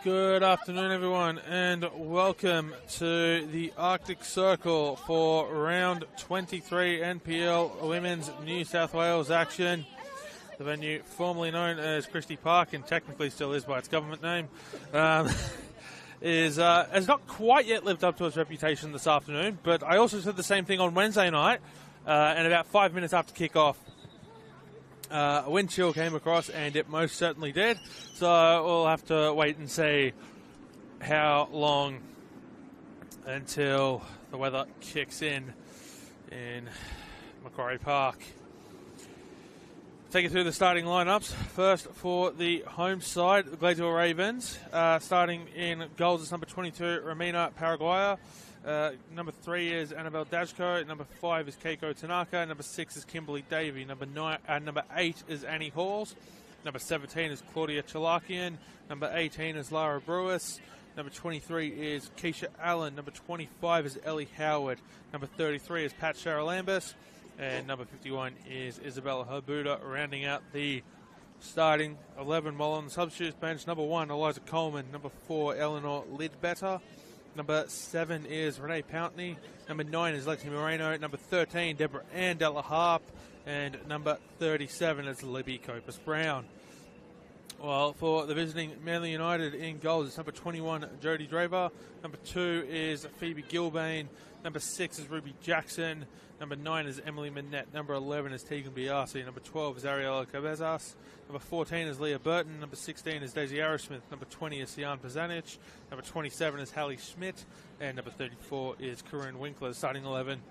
Good afternoon, everyone, and welcome to the Arctic Circle for round 23 NPL Women's New South Wales action. The venue, formerly known as Christie Park, and technically still is by its government name, has not quite yet lived up to its reputation this afternoon. But I also said the same thing on Wednesday night, and about 5 minutes after kickoff, a wind chill came across, and it most certainly did. So we'll have to wait and see how long until the weather kicks in Macquarie Park. Take you through the starting lineups. First, for the home side, the Gladesville Ravens. Starting in goals is number 22, Romina Paraguaya. Number 3 is Annabelle Dajko. Number 5 is Keiko Tanaka. Number 6 is Kimberly Davey. Number 8 is Annie Halls. Number 17 is Claudia Chalakian. Number 18 is Lara Brewis. Number 23 is Keisha Allen. Number 25 is Ellie Howard. Number 33 is Pat Sharalambus. And number 51 is Isabella Herbuda, rounding out the starting 11 while on the substitutes bench. Number 1, Eliza Coleman. Number 4, Eleanor Lidbetter. Number 7 is Renee Pountney. Number 9 is Lexi Moreno. Number 13, Deborah Ann Della Harp. And number 37 is Libby Copus Brown. Well, for the visiting Manly United in goals, it's number 21, Jodie Draver. Number 2 is Phoebe Gilbane. Number 6 is Ruby Jackson. Number 9 is Emily Minette. Number 11 is Tegan Biasi. Number 12 is Ariella Cabezas. Number 14 is Leah Burton. Number 16 is Daisy Arrowsmith. Number 20 is Sian Pazanich. Number 27 is Hallie Schmidt. And number 34 is Corinne Winkler. Starting 11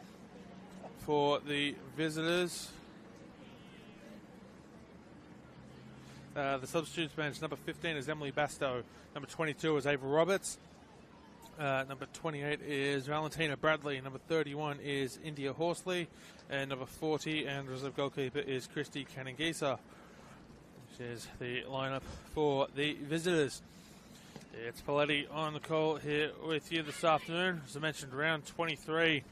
for the visitors. The substitutes bench, number 15 is Emily Bastow. Number 22 is Ava Roberts. Number 28 is Valentina Bradley. Number 31 is India Horsley. And number 40 and reserve goalkeeper is Christy Canangisa, which is the lineup for the visitors. It's Paletti on the call here with you this afternoon. As I mentioned, round 23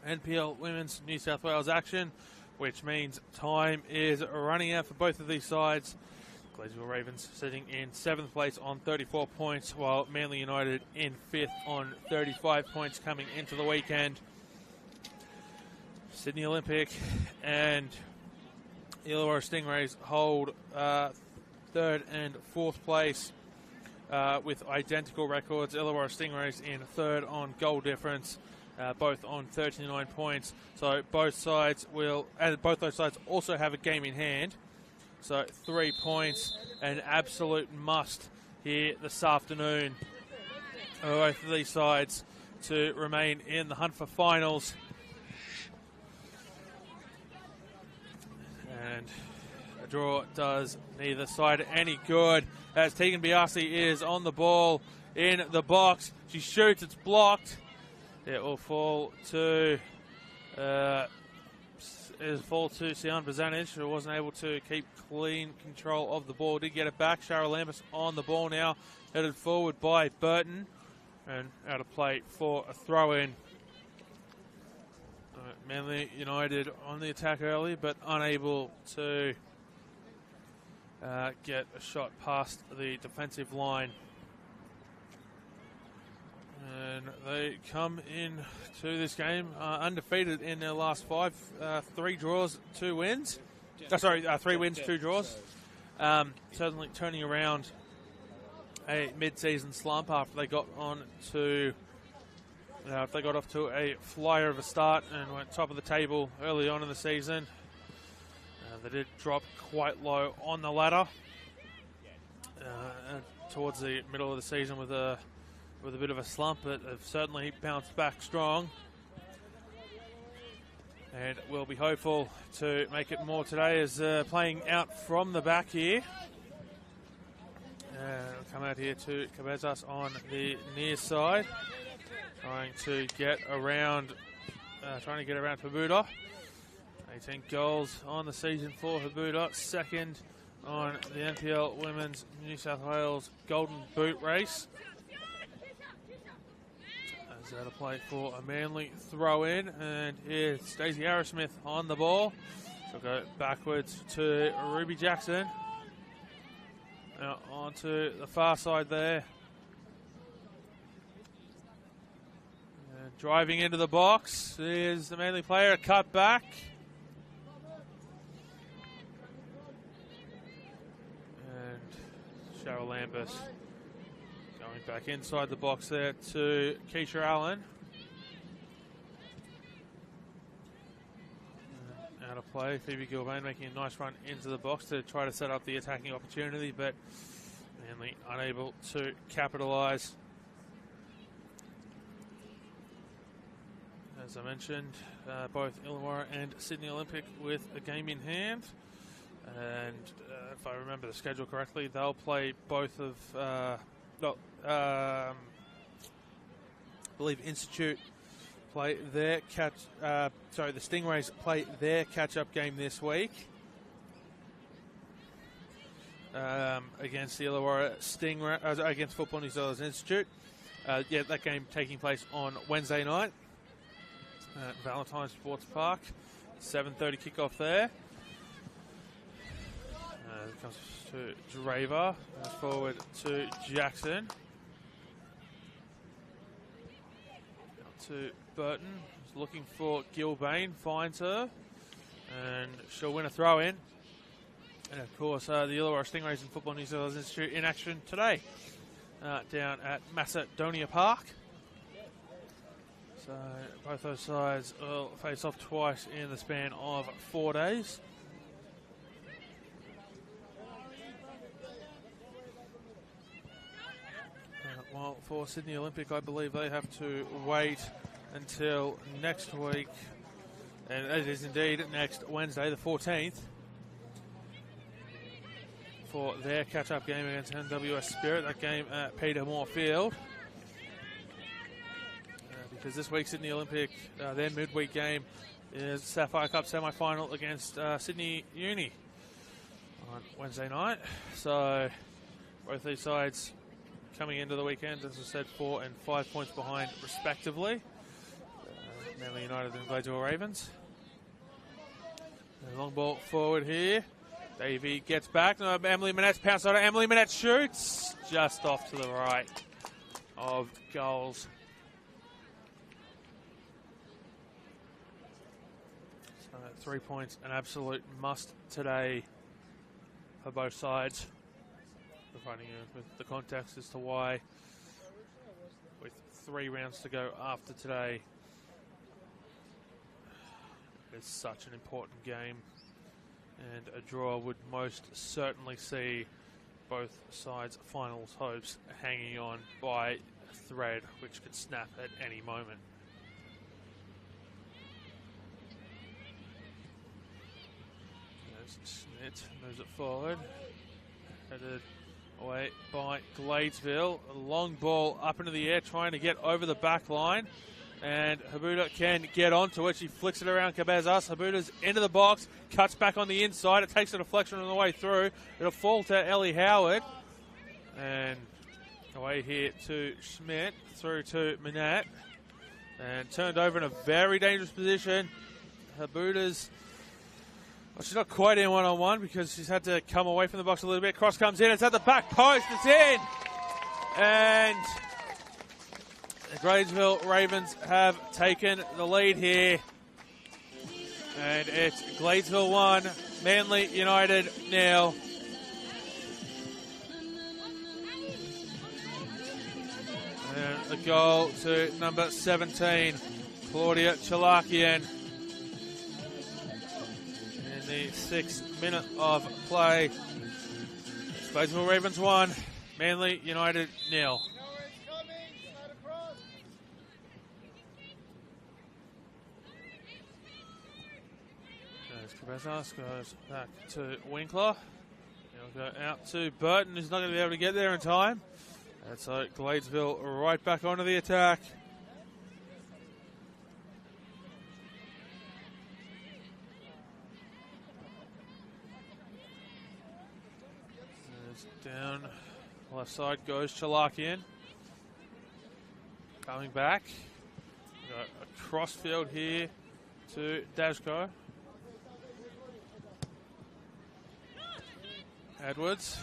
NPL Women's New South Wales action, which means time is running out for both of these sides. Gladesville Ravens sitting in 7th place on 34 points, while Manly United in 5th on 35 points coming into the weekend. Sydney Olympic and Illawarra Stingrays hold 3rd and 4th place with identical records. Illawarra Stingrays in 3rd on goal difference, both on 39 points. So both sides both those sides also have a game in hand. So 3 points, an absolute must here this afternoon for both of these sides to remain in the hunt for finals. And a draw does neither side any good, as Tegan Biasi is on the ball in the box. She shoots, it's blocked. It will fall to Sian Bazanic, who wasn't able to keep clean control of the ball. Did get it back. Shara Lambus on the ball now, headed forward by Burton, and out of play for a throw-in. Manly United on the attack early, but unable to get a shot past the defensive line. And they come in to this game undefeated in their last 5. 3 draws, 2 wins. 3 wins, 2 draws. Certainly turning around a mid-season slump after they got off to a flyer of a start and went top of the table early on in the season. They did drop quite low on the ladder towards the middle of the season with a bit of a slump, but have certainly bounced back strong. And we'll be hopeful to make it more today, as playing out from the back here. Come out here to Cabezas on the near side, trying to get around Herbuda. 18 goals on the season for Herbuda, 2nd on the NPL Women's New South Wales Golden Boot race. Out of play for a Manly throw-in, and here's Stacey Arrowsmith on the ball. She'll go backwards to Ruby Jackson. Now onto the far side there Driving into the box is the Manly player, cut back. And Cheryl Lambert going back inside the box there to Keisha Allen. Out of play, Phoebe Gilbane making a nice run into the box to try to set up the attacking opportunity, but Manly unable to capitalise. As I mentioned, both Illawarra and Sydney Olympic with a game in hand. And if I remember the schedule correctly, they'll play both of, I believe Institute play their the Stingrays play their catch-up game this week against the Illawarra against Football New Zealand's Institute. That game taking place on Wednesday night at Valentine Sports Park. 7:30 kickoff there. It comes to Draver, forward to Jackson. To Burton, who's looking for Gilbane, finds her, and she'll win a throw in. And of course, the Illawarra Stingrays and Football New Zealand Institute in action today down at Macedonia Park. So both those sides will face off twice in the span of 4 days. Well, for Sydney Olympic, I believe they have to wait until next week, and it is indeed next Wednesday, the 14th, for their catch-up game against NWS Spirit, that game at Peter Moore Field. Because this week, Sydney Olympic, their midweek game is Sapphire Cup semi-final against Sydney Uni on Wednesday night. So both these sides coming into the weekend, as I said, 4 and 5 points behind respectively. Manly United and Gladesville Ravens. Long ball forward here. Davey gets back. No, Emily Manette's pounced on it. Emily Manette shoots just off to the right of goals. 3 points, an absolute must today for both sides. Providing you with the context as to why, with 3 rounds to go after today, it's such an important game, and a draw would most certainly see both sides' finals hopes hanging on by a thread which could snap at any moment. Schmidt moves it forward, headed away by Gladesville. A long ball up into the air, trying to get over the back line, and Habuda can get onto it. She flicks it around Cabezas. Habuda's into the box, cuts back on the inside. It takes a deflection on the way through. It'll fall to Ellie Howard, and away here to Schmidt, through to Manette, and turned over in a very dangerous position. Habuda's, well, she's not quite in one-on-one because she's had to come away from the box a little bit. Cross comes in, it's at the back post, it's in! And the Gladesville Ravens have taken the lead here. And it's Gladesville 1, Manly United 0. And a goal to number 17, Claudia Chalakian. The 6th minute of play. Gladesville Ravens 1, Manly United 0. As Cabezas goes back to Winkler. He'll go out to Burton, who's not going to be able to get there in time. And so Gladesville right back onto the attack. Down left side goes Chalakian. Coming back. Got a cross field here to Dashko. Edwards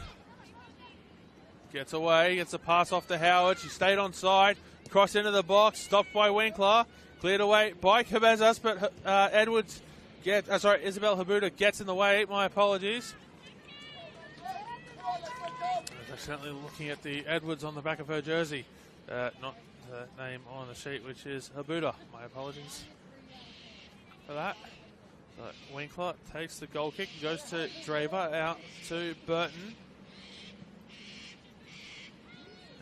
gets away, gets a pass off to Howard. She stayed on side, Cross into the box, stopped by Winkler. Cleared away by Cabezas, but Edwards Isabel Habuda gets in the way. My apologies. I was accidentally looking at the Edwards on the back of her jersey. Not the name on the sheet, which is Habuda. My apologies for that. So Winkler takes the goal kick, goes to Draver, out to Burton.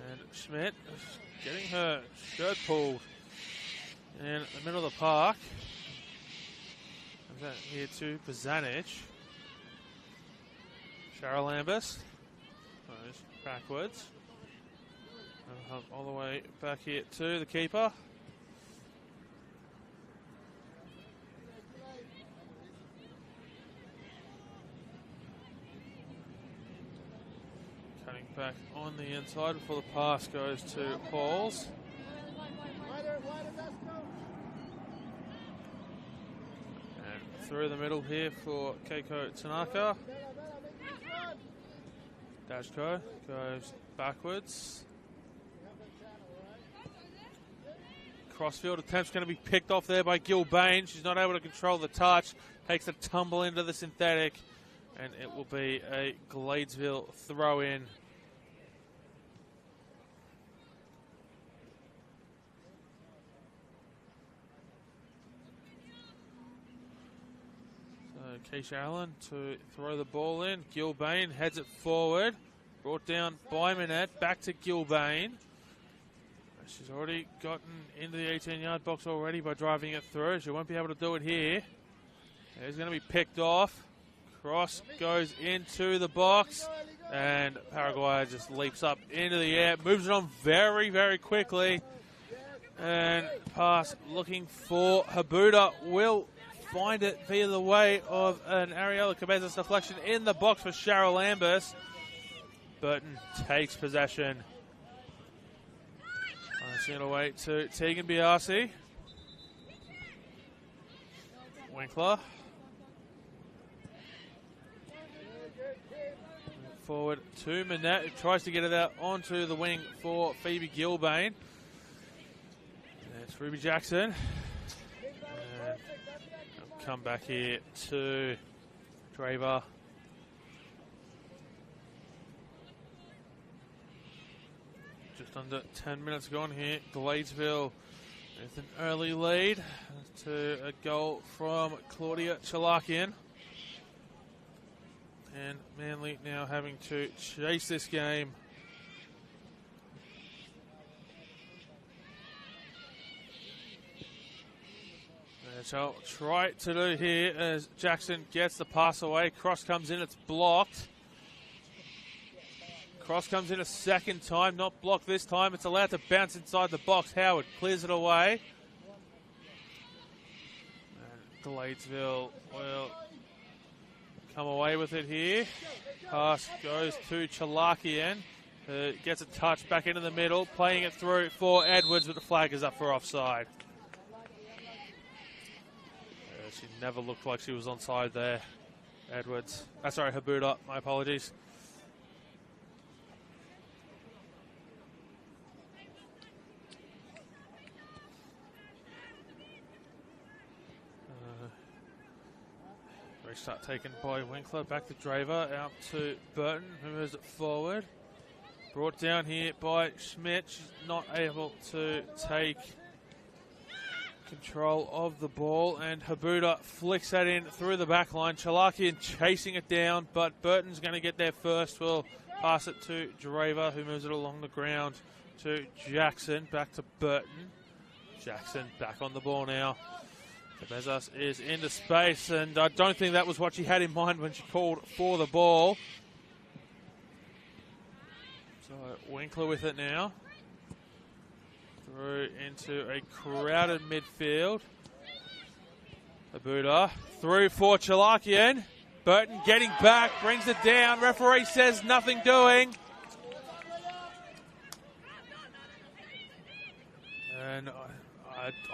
And Schmidt getting her shirt pulled in the middle of the park. Comes out here to Bazanic. Cheryl Lambus goes backwards. All the way back here to the keeper. Cutting back on the inside before the pass goes to Halls. And through the middle here for Keiko Tanaka. Dashko goes backwards. Crossfield attempt's going to be picked off there by Gilbane. She's not able to control the touch. Takes a tumble into the synthetic. And it will be a Gladesville throw-in. So Keisha Allen to throw the ball in. Gilbane heads it forward. Brought down by Minette. Back to Gilbane. She's already gotten into the 18-yard box already by driving it through. She won't be able to do it here. It's going to be picked off. Cross goes into the box. And Paraguay just leaps up into the air. Moves it on very, very quickly. And pass looking for Habuda. Will find it via the way of an Ariella Cabezas deflection in the box for Cheryl Lambus. Burton takes possession. Passing it away to Tegan Biasi. Winkler. Forward to Manette, who tries to get it out onto the wing for Phoebe Gilbane. It's Ruby Jackson. And come back here to Draver. Just under 10 minutes gone here. Gladesville with an early lead to a goal from Claudia Chalakian. And Manly now having to chase this game. So I'll try to do here as Jackson gets the pass away. Cross comes in, it's blocked. Cross comes in a second time, not blocked this time. It's allowed to bounce inside the box. Howard clears it away. And Gladesville will come away with it here. Pass goes to Chalakian. Gets a touch back into the middle, playing it through for Edwards, but the flag is up for offside. She never looked like she was onside there, Edwards. Sorry, Habuda, my apologies. Restart taken by Winkler, back to Draver, out to Burton, who moves it forward. Brought down here by Schmidt. She's not able to take control of the ball, and Habuda flicks that in through the back line. Chalakian chasing it down, but Burton's going to get there first. We'll pass it to Draver, who moves it along the ground to Jackson, back to Burton. Jackson back on the ball now. Bezos is into space, and I don't think that was what she had in mind when she called for the ball. So Winkler with it now. Through into a crowded midfield. Habuda through for Chalakian. Burton getting back, brings it down. Referee says nothing doing. And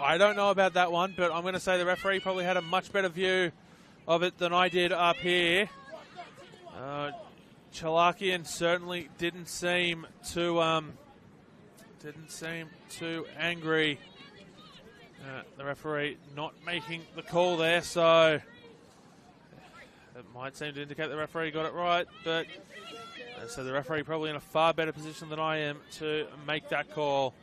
I don't know about that one, but I'm going to say the referee probably had a much better view of it than I did up here. Chalakian certainly didn't seem to didn't seem too angry. The referee not making the call there, so it might seem to indicate the referee got it right, but so the referee probably in a far better position than I am to make that call.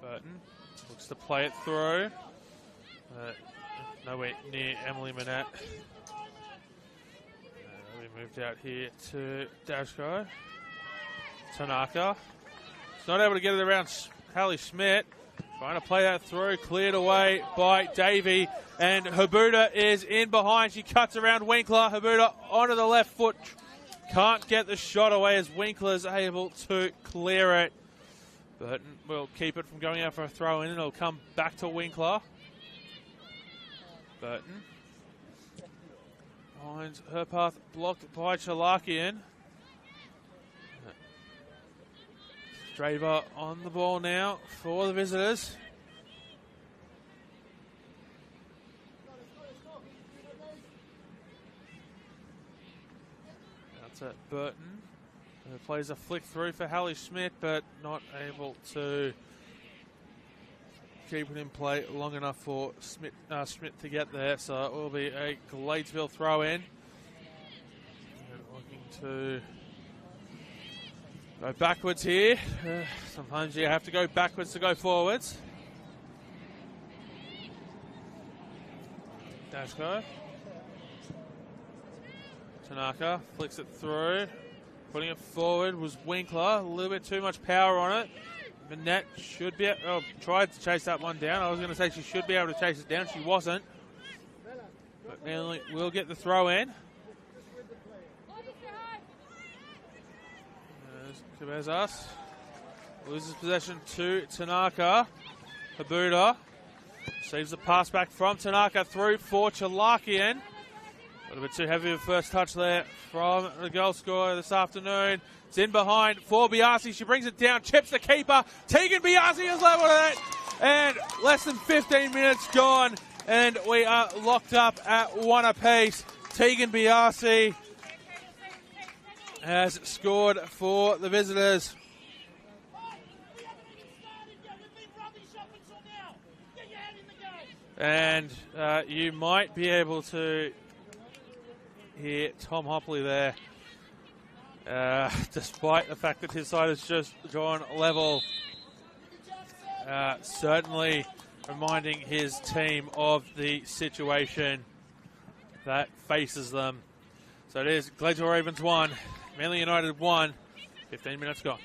Burton looks to play it through. Nowhere near Emily Manette. We moved out here to Dashko. Tanaka. He's not able to get it around Hallie Schmidt. Trying to play that through. Cleared away by Davey. And Habuda is in behind. She cuts around Winkler. Habuda onto the left foot. Can't get the shot away as Winkler's able to clear it. Burton will keep it from going out for a throw in, and it'll come back to Winkler. Burton finds her path blocked by Chalakian. Draver on the ball now for the visitors. That's it, Burton. Plays a flick through for Hallie Schmidt, but not able to keep it in play long enough for Schmidt to get there. So it will be a Gladesville throw in. Looking to go backwards here. Sometimes you have to go backwards to go forwards. Dashko. Tanaka flicks it through. Putting it forward was Winkler. A little bit too much power on it. Manette should be... tried to chase that one down. I was going to say she should be able to chase it down. She wasn't. But Manly will get the throw in. There's Cabezas. Loses possession to Tanaka. Habuda. Receives the pass back from Tanaka through for Chalakian. A little bit too heavy of a first touch there from the goal scorer this afternoon. It's in behind for Biasi. She brings it down, chips the keeper. Tegan Biasi has leveled it. And less than 15 minutes gone. And we are locked up at one apiece. Tegan Biasi has scored for the visitors. And you might be able to hear Tom Hopley there, despite the fact that his side has just gone level. Certainly reminding his team of the situation that faces them. So it is Gladesville Ravens 1, Manly United 1, 15 minutes gone.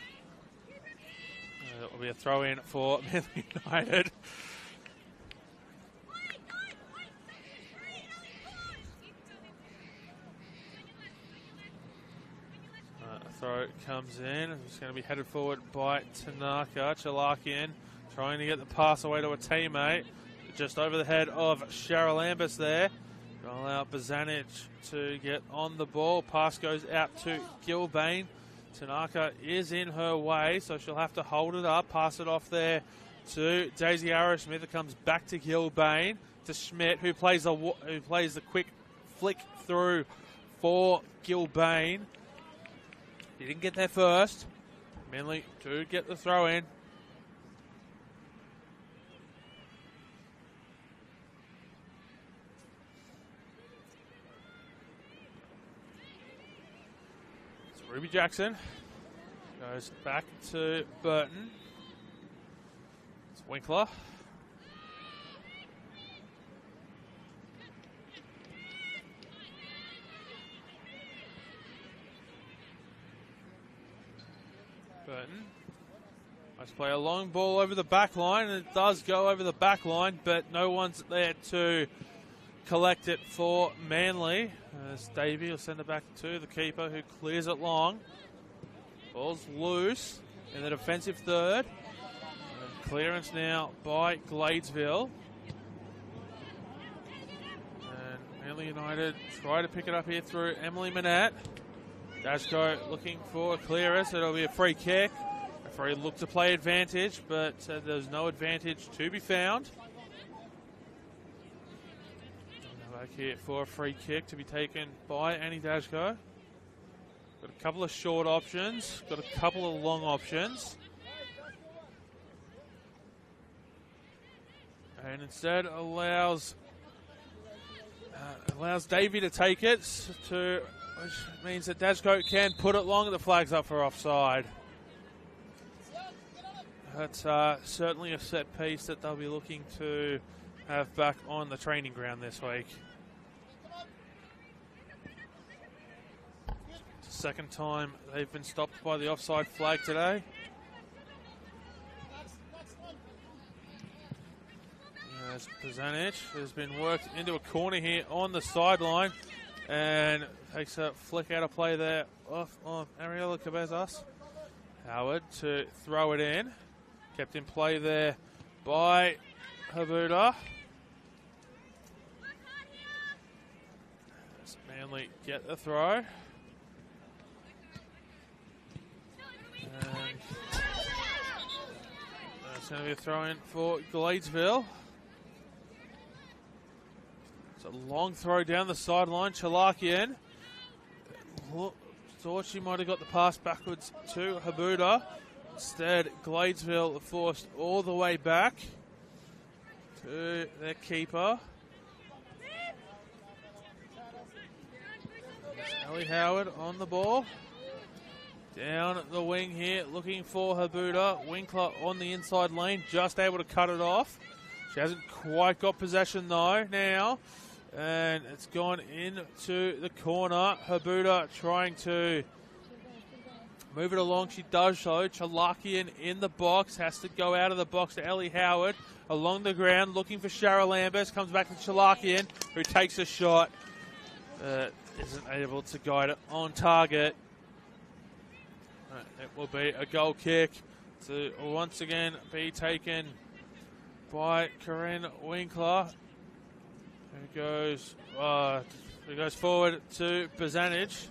It will be a throw in for Manly United. Throw comes in. It's going to be headed forward by Tanaka. Chalakian trying to get the pass away to a teammate. Just over the head of Cheryl Ambus there. Going to allow Bazanic to get on the ball. Pass goes out to Gilbane. Tanaka is in her way, so she'll have to hold it up. Pass it off there to Daisy Arrowsmith. It comes back to Gilbane. To Schmidt, who plays the quick flick through for Gilbane. He didn't get there first. Manly do get the throw in. It's Ruby Jackson. Goes back to Burton. It's Winkler. Burton. Let's play a long ball over the back line, and it does go over the back line, but no one's there to collect it for Manly. As Davey will send it back to the keeper, who clears it long. Ball's loose in the defensive third. And clearance now by Gladesville. And Manly United try to pick it up here through Emily Manette. Dashko looking for a clearance. It'll be a free kick. Referee looked to play advantage, but there's no advantage to be found. here for a free kick to be taken by Annie Dashko. Got a couple of short options, got a couple of long options. And instead allows Davey to take it, which means that Dashko can put it long. The flag's up for offside. That's certainly a set piece that they'll be looking to have back on the training ground this week. It's the second time they've been stopped by the offside flag today. As Pazanic has been worked into a corner here on the sideline and takes a flick out of play there off on Ariella Cabezas. Howard to throw it in. Kept in play there by Habuda. Does Manly get the throw? And that's going to be a throw in for Gladesville. It's a long throw down the sideline. Chalakian thought she might have got the pass backwards to Habuda. Instead, Gladesville forced all the way back to their keeper. Ellie Howard on the ball. Down the wing here, looking for Habuda. Winkler on the inside lane, just able to cut it off. She hasn't quite got possession though now. And it's gone into the corner. Habuda trying to move it along. She does so. Chalakian in the box. Has to go out of the box to Ellie Howard. Along the ground, looking for Shara Lambert. Comes back to Chalakian, who takes a shot. Isn't able to guide it on target. It will be a goal kick to once again be taken by Corinne Winkler. Who goes forward to Bazanic.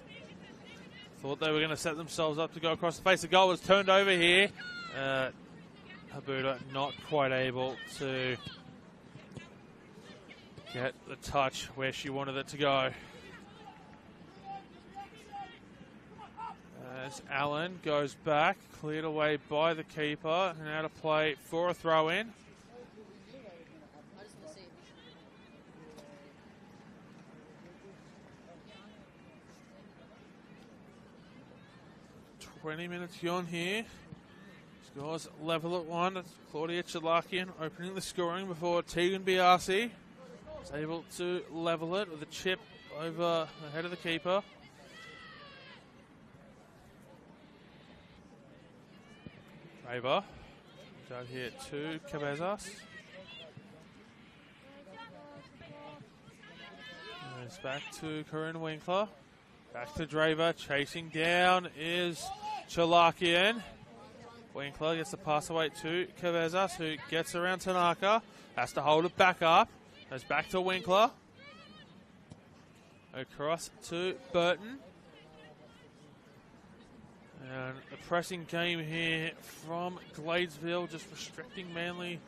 Thought they were going to set themselves up to go across the face. The goal was turned over here. Habuda not quite able to get the touch where she wanted it to go. As Allen goes back, cleared away by the keeper, and out of play for a throw-in. Minutes gone here. Scores level at 1. It's Claudia Chalakian opening the scoring before Tegan Biasi is able to level it with a chip over the head of the keeper. Raver out here to Cabezas. It's back to Corinne Winkler. Back to Draver. Chasing down is Chalakian. Winkler gets the pass away to Cabezas, who gets around Tanaka. Has to hold it back up. Goes back to Winkler. Across to Burton. And a pressing game here from Gladesville, just restricting Manly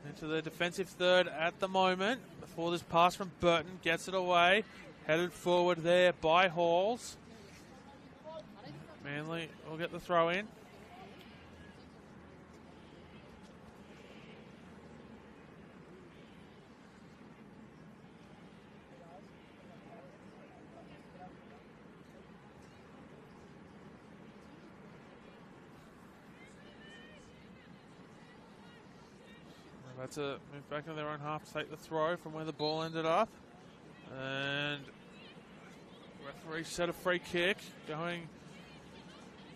into the defensive third at the moment. Before this pass from Burton, gets it away. Headed forward there by Halls. Manly will get the throw in. About to move back into their own half to take the throw from where the ball ended up. And referee set a free kick going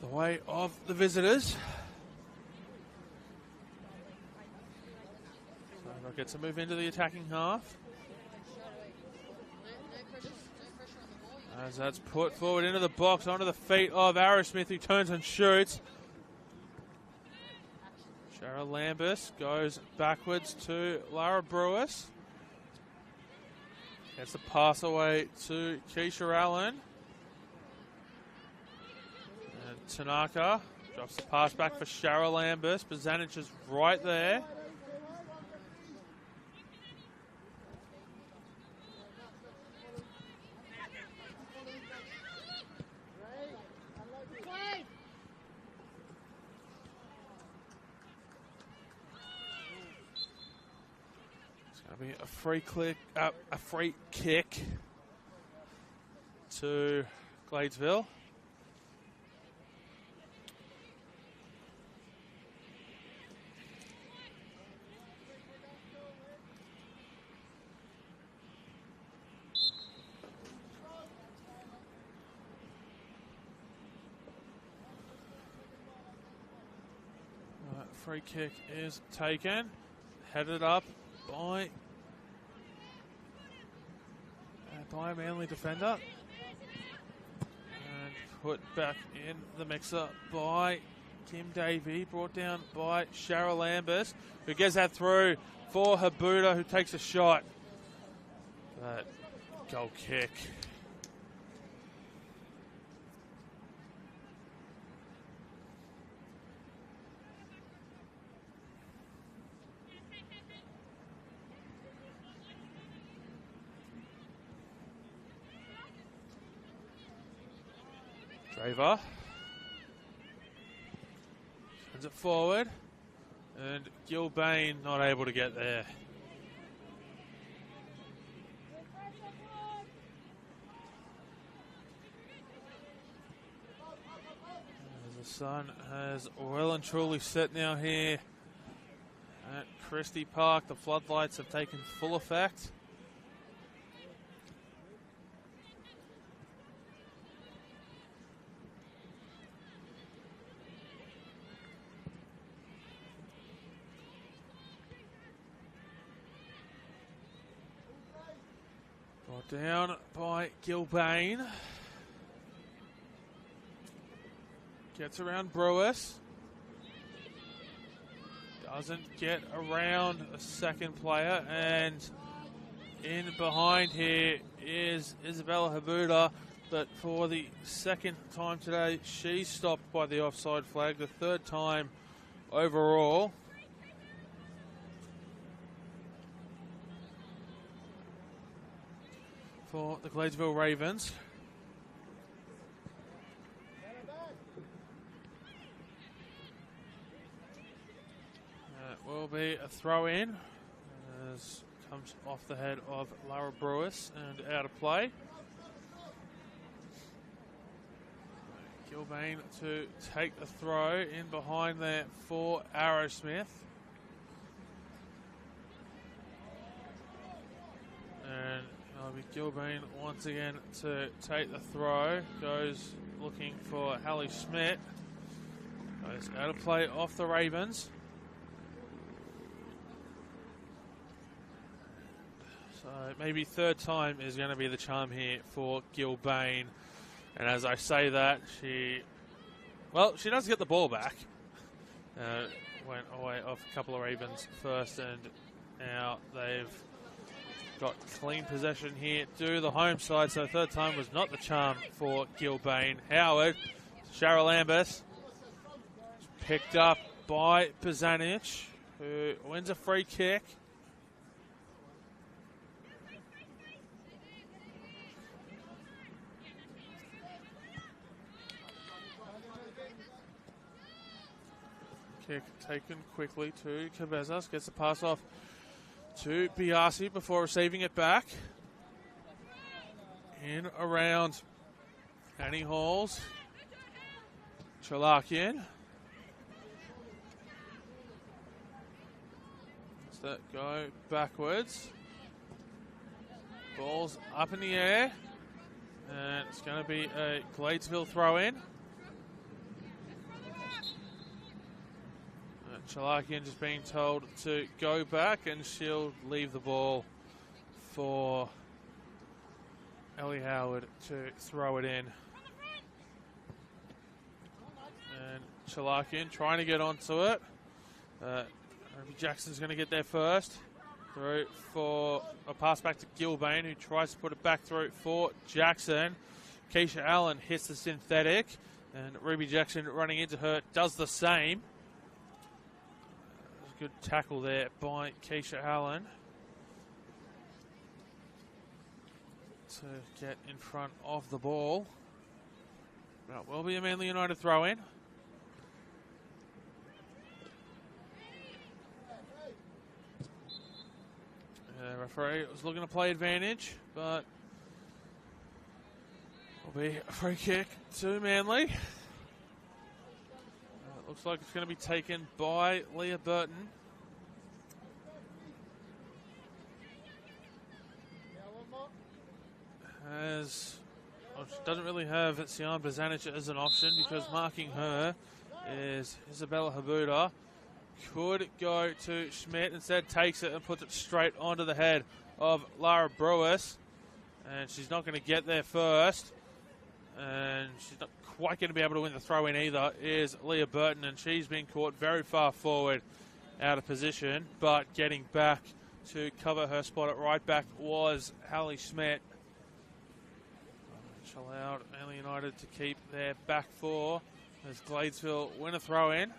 the way of the visitors. So they'll get to move into the attacking half. As that's put forward into the box, onto the feet of Arrowsmith, who turns and shoots. Shara Lambus goes backwards to Lara Brewis. Gets the pass away to Keisha Allen. And Tanaka drops the pass back for Shara Lambus. Bazanic is right there. That'll be a free kick to Gladesville. Free kick is taken, headed up by a Manly defender, and put back in the mixer by Kim Davey, brought down by Cheryl Lambers, who gets that through for Habuda, who takes a shot. That goal kick. Draver sends it forward, and Gilbane not able to get there. As the sun has well and truly set now here at Christie Park. The floodlights have taken full effect. Down by Gilbane. Gets around Brewis. Doesn't get around a second player. And in behind here is Isabella Habuda. But for the second time today, she's stopped by the offside flag. The third time overall. For the Gladesville Ravens. That will be a throw in. As comes off the head of Lara Brewis and out of play. Gilbane to take the throw in behind there for Arrowsmith. And Gilbane once again to take the throw. Goes looking for Hallie Schmidt. Goes out of play off the Ravens. So maybe third time is going to be the charm here for Gilbane. And as I say that, she does get the ball back. Went away off a couple of Ravens first, and now they've got clean possession here to the home side, so third time was not the charm for Gilbane. Howard, Cheryl Lambus, picked up by Pizanic, who wins a free kick. Kick taken quickly to Cabezas, gets the pass off to Biasi before receiving it back. In around Annie Halls. Chalakian. Does that go backwards? Ball's up in the air. And it's going to be a Gladesville throw in. Chalakian just being told to go back, and she'll leave the ball for Ellie Howard to throw it in. And Chalakian trying to get onto it. Ruby Jackson's going to get there first. Through for a pass back to Gilbane, who tries to put it back through for Jackson. Keisha Allen hits the synthetic, and Ruby Jackson running into her does the same. Good tackle there by Keisha Allen to get in front of the ball. That will be a Manly United throw in. The referee was looking to play advantage, but will be a free kick to Manly. Looks like it's going to be taken by Leah Burton. She doesn't really have Sian Bazanic as an option because marking her is Isabella Habuda. Could go to Schmidt, instead takes it and puts it straight onto the head of Lara Brewis. And she's not going to get there first. And she's not quite going to be able to win the throw-in either, is Leah Burton. And she's been caught very far forward out of position. But getting back to cover her spot at right back was Hallie Schmidt. Which allowed Manly United to keep their back four as Gladesville win a throw-in.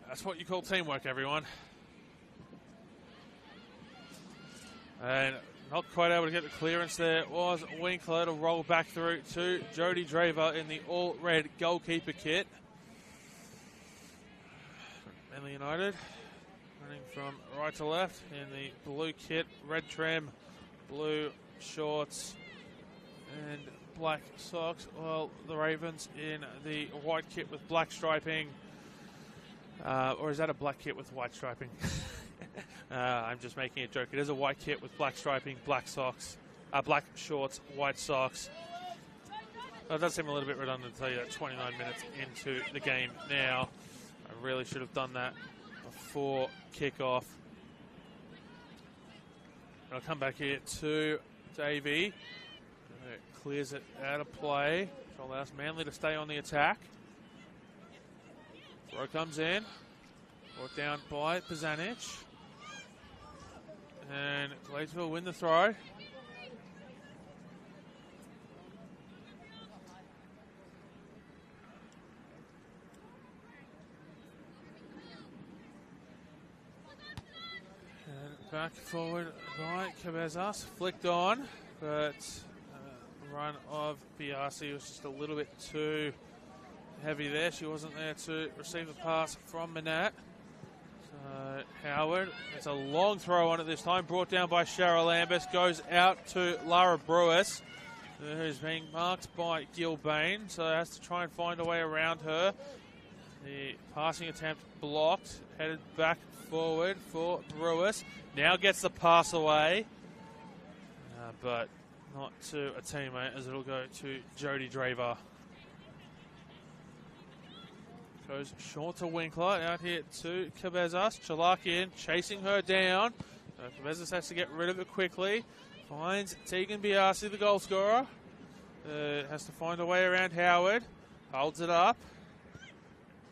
That's what you call teamwork, everyone. And not quite able to get the clearance there was Winkler to roll back through to Jodie Draver in the all-red goalkeeper kit. Manly United running from right to left in the blue kit, red trim, blue shorts and black socks. Well, the Ravens in the white kit with black striping. Or is that a black kit with white striping? I'm just making a joke. It is a white kit with black striping, black socks, black shorts, white socks. It does seem a little bit redundant to tell you that 29 minutes into the game now. I really should have done that before kickoff. I'll come back here to Davey. Clears it out of play, which allows Manly to stay on the attack. Throw comes in, brought down by Bazanic. And Gladesville win the throw. And back forward by Cabezas, flicked on, but the run of Biasi was just a little bit too heavy there. She wasn't there to receive the pass from Manat. So Howard, it's a long throw on it this time, brought down by Cheryl Lambus, goes out to Lara Brewis, who's being marked by Gilbane, so has to try and find a way around her. The passing attempt blocked, headed back forward for Brewis. Now gets the pass away, but not to a teammate, as it'll go to Jodie Draver. Goes short to Winkler, out here to Cabezas. Chalakian chasing her down. Cabezas has to get rid of it quickly. Finds Tegan Biasi, the goal scorer. Has to find a way around Howard. Holds it up.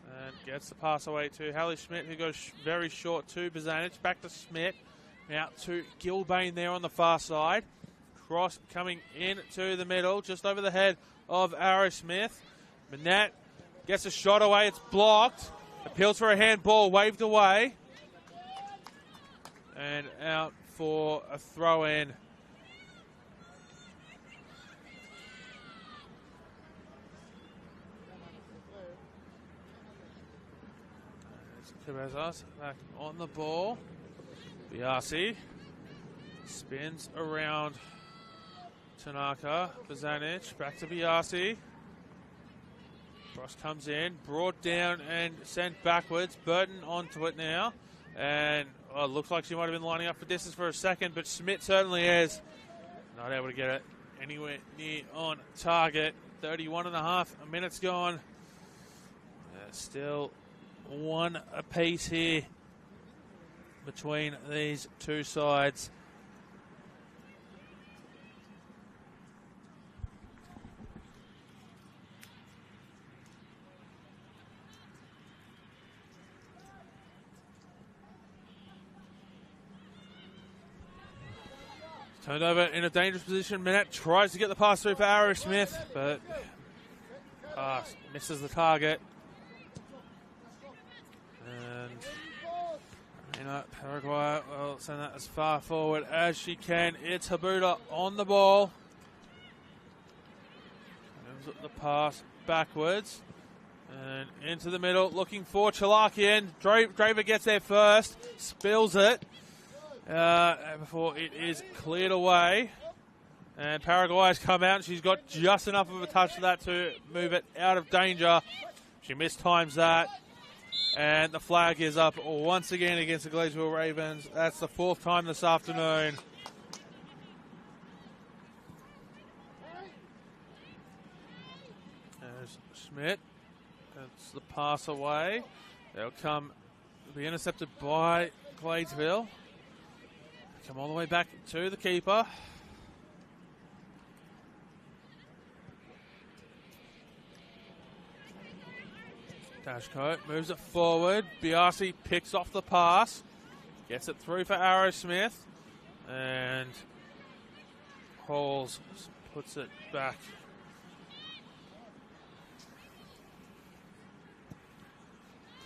And gets the pass away to Hallie Schmidt, who goes very short to Bazanic. Back to Schmidt. Out to Gilbane there on the far side. Cross coming into the middle, just over the head of Ara Smith. Manat gets a shot away, it's blocked. Appeals for a handball, waved away. And out for a throw-in. Cabezas back on the ball. Biasi spins around Tanaka. Bazanic back to Biasi. Cross comes in, brought down and sent backwards. Burton onto it now. And it looks like she might have been lining up for distance for a second, but Schmidt certainly is. Not able to get it anywhere near on target. 31.5 minutes gone. Still one apiece here between these two sides. Turned over in a dangerous position. Manat tries to get the pass through for Ara Smith, but pass misses the target. And Paraguay will send that as far forward as she can. It's Habuda on the ball. Moves up the pass backwards. And into the middle, looking for Chalakian. Draper gets there first, spills it before it is cleared away. And Paraguay's come out, and she's got just enough of a touch of that to move it out of danger. She mistimes that. And the flag is up once again against the Gladesville Ravens. That's the 4th time this afternoon. There's Schmidt. That's the pass away. They'll be intercepted by Gladesville. Come all the way back to the keeper. Dashcoat moves it forward. Biasi picks off the pass. Gets it through for Arrowsmith. And Halls puts it back.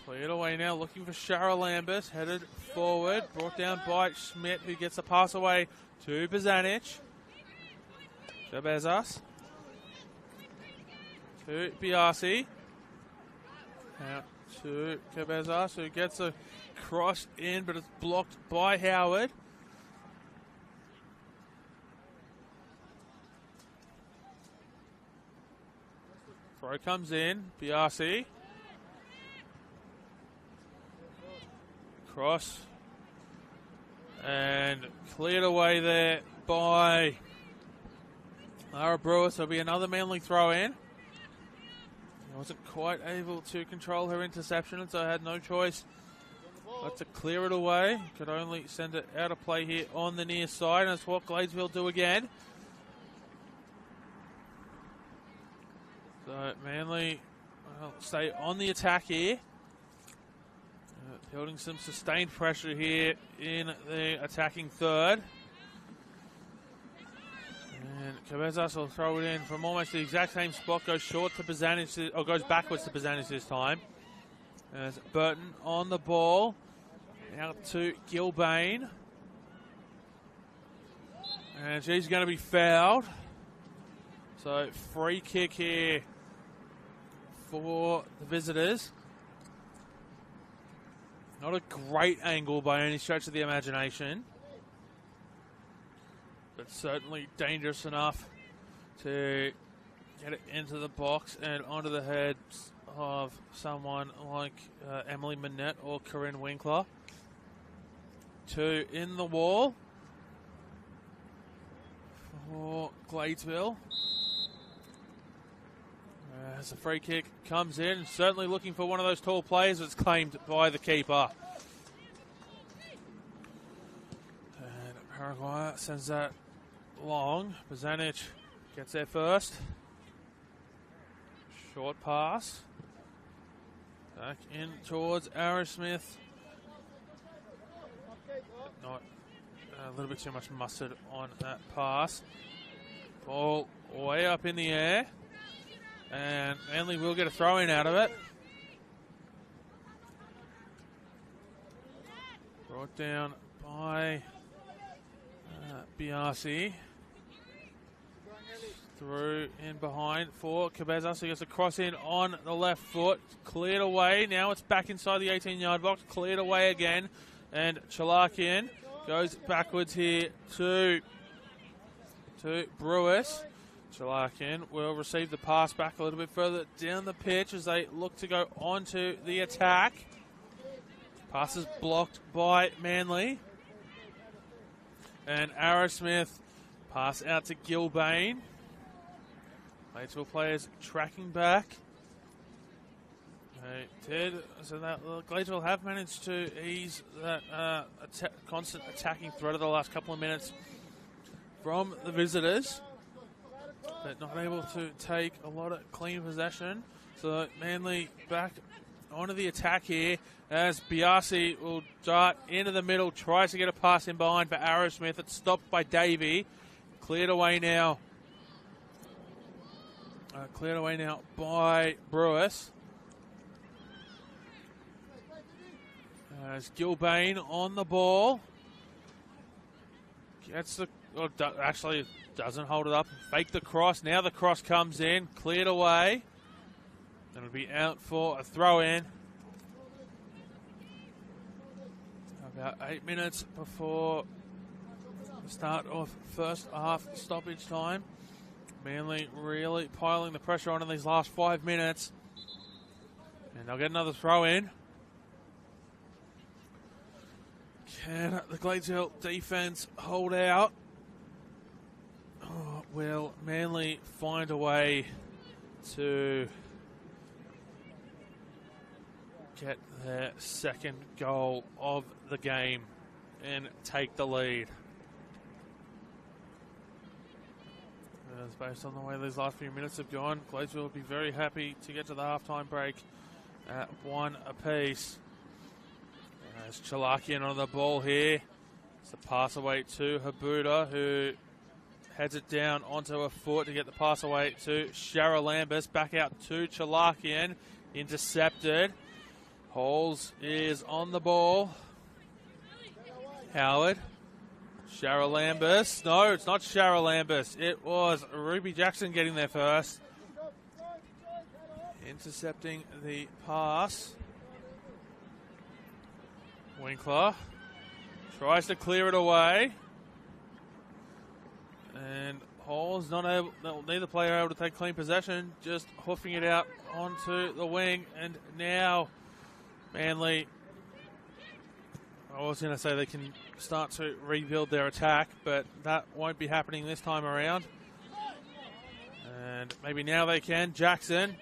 Cleared away now, looking for Shara Lambus. Headed forward, brought down by Schmidt, who gets the pass away to Bazanic. Cabezas. To Biasi. Out to Cabezas, who gets a cross in, but it's blocked by Howard. Throw comes in, Biasi. Cross. And cleared away there by Lara Brewer, so it'll be another Manly throw in. Wasn't quite able to control her interception, and so had no choice but to clear it away. Could only send it out of play here on the near side, and that's what Gladesville do again. So Manly stay on the attack here. Building some sustained pressure here in the attacking third. And Cabezas will throw it in from almost the exact same spot. Goes short to Bazanic, or goes backwards to Bazanic this time. There's Burton on the ball. Out to Gilbane. And she's going to be fouled. So free kick here for the visitors. Not a great angle by any stretch of the imagination, but certainly dangerous enough to get it into the box and onto the heads of someone like Emily Manette or Corinne Winkler. 2 in the wall for Gladesville. As the free kick comes in, certainly looking for one of those tall players. It's claimed by the keeper. And Paraguay sends that long. Bazanic gets there first. Short pass. Back in towards Arrowsmith. Not a little bit too much mustard on that pass. Ball way up in the air. And Manly will get a throw in out of it. Brought down by Biasi. Through in behind for Cabezas, who gets a cross in on the left foot. Cleared away. Now it's back inside the 18-yard box. Cleared away again. And Chalakian goes backwards here to Brewis. Chalakian will receive the pass back a little bit further down the pitch as they look to go onto the attack. Pass is blocked by Manly. And Arrowsmith pass out to Gilbane. Gladesville players tracking back. They did, so that Gladesville have managed to ease that constant attacking threat of the last couple of minutes from the visitors. But not able to take a lot of clean possession. So Manly back onto the attack here as Biasi will dart into the middle, tries to get a pass in behind for Arrowsmith. It's stopped by Davey. Cleared away now. Cleared away now by Brewis. As Gilbane on the ball. Gets the... It'll be out for a throw-in. About 8 minutes before the start of first half stoppage time. Manly really piling the pressure on in these last 5 minutes. And they'll get another throw-in. Can the Gladesville defence hold out? Oh, will Manly find a way to get their second goal of the game and take the lead? As based on the way these last few minutes have gone, Gladesville will be very happy to get to the halftime break at 1 apiece. As Chalakian on the ball here. It's a pass away to Habuda, who heads it down onto a foot to get the pass away to Charalambus. Back out to Chalakian. Intercepted. Halls is on the ball. Howard. Charalambus. No, it's not Charalambus. It was Ruby Jackson getting there first. Intercepting the pass. Winkler tries to clear it away. And Hall's not able, neither player able to take clean possession, just hoofing it out onto the wing. And now Manly, I was going to say they can start to rebuild their attack, but that won't be happening this time around. And maybe now they can. Jackson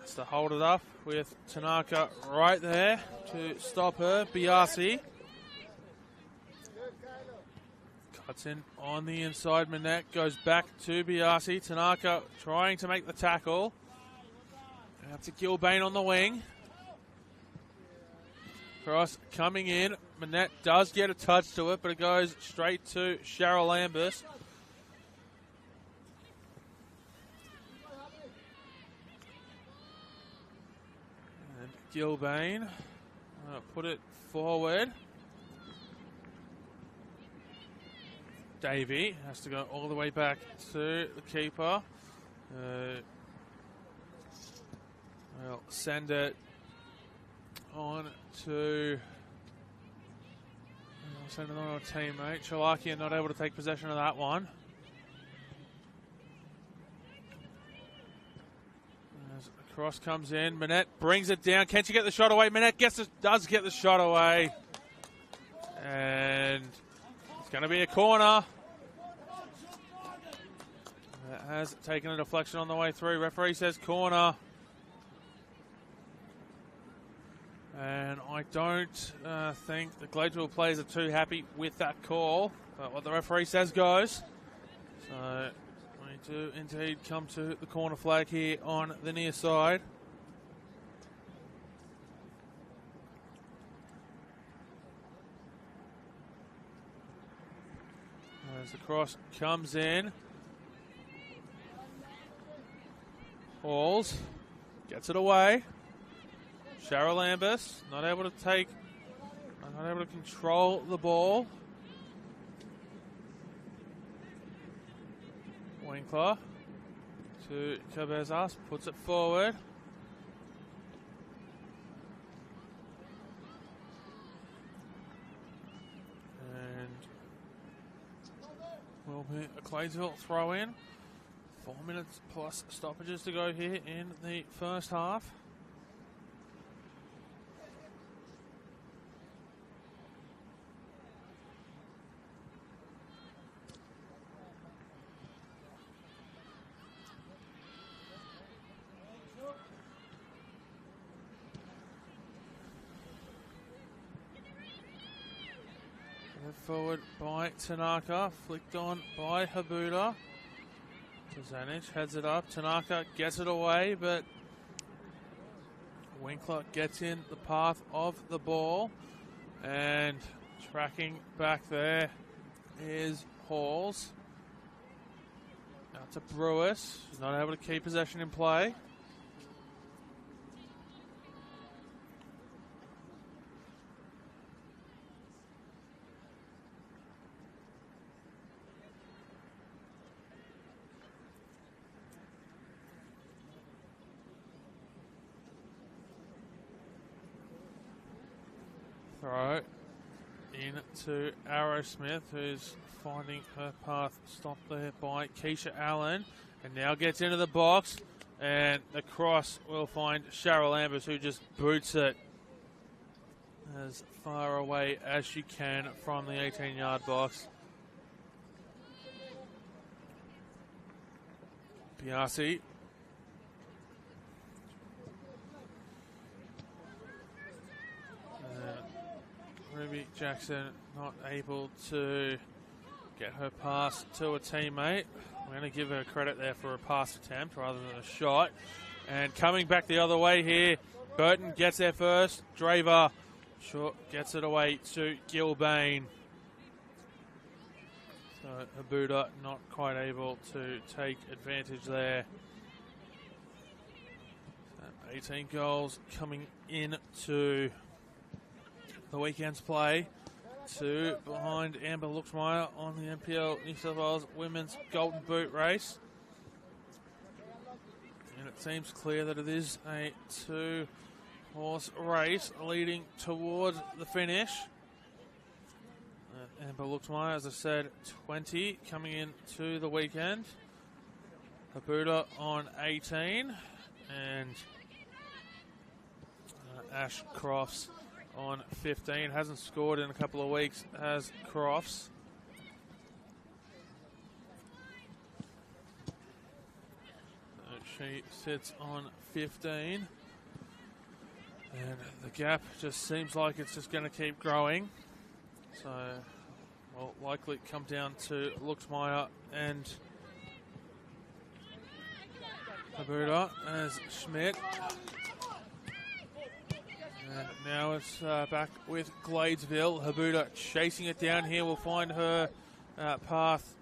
has to hold it up with Tanaka right there to stop her. Biasi cuts in on the inside. Manette goes back to Biasi. Tanaka trying to make the tackle. Out to Gilbane on the wing. Cross coming in. Manette does get a touch to it, but it goes straight to Charalambus. And Gilbane put it forward. Davey has to go all the way back to the keeper. We'll send it on to a teammate. Chalakian not able to take possession of that one. As the cross comes in, Manette brings it down. Can she get the shot away? Manette does get the shot away. And it's going to be a corner. That has taken a deflection on the way through. Referee says corner. And I don't think the Gladesville players are too happy with that call. But what the referee says goes. So we do indeed come to the corner flag here on the near side. As the cross comes in. Halls gets it away. Charalambus not able to control the ball. Winkler to Cabezas, puts it forward. And will be a Gladesville throw in. 4 minutes plus stoppages to go here in the first half. Forward by Tanaka, flicked on by Habuda. Zanich heads it up. Tanaka gets it away, but Winkler gets in the path of the ball. And tracking back there is Halls. Out to Brewis. He's not able to keep possession in play. throw into Arrowsmith, who's finding her path stopped there by Keisha Allen, and now gets into the box, and the cross will find Cheryl Ambers, who just boots it as far away as she can from the 18-yard box. Biasi. Ruby Jackson not able to get her pass to a teammate. We're going to give her credit there for a pass attempt rather than a shot. And coming back the other way here, Burton gets there first. Draver short gets it away to Gilbane. So Habuda not quite able to take advantage there. 18 goals coming into the weekend's play. 2 behind Amber Luxmeyer on the NPL New South Wales Women's Golden Boot race. And it seems clear that it is a 2-horse race leading towards the finish. Amber Luxmeyer, as I said, 20 coming into the weekend. Habuda on 18. And Ash Crofts on 15. Hasn't scored in a couple of weeks as Crofts. So she sits on 15. And the gap just seems like it's just going to keep growing. So will likely come down to Luxmeyer and Habuda as Schmidt. And now it's back with Gladesville. Habuda chasing it down here. Will find her path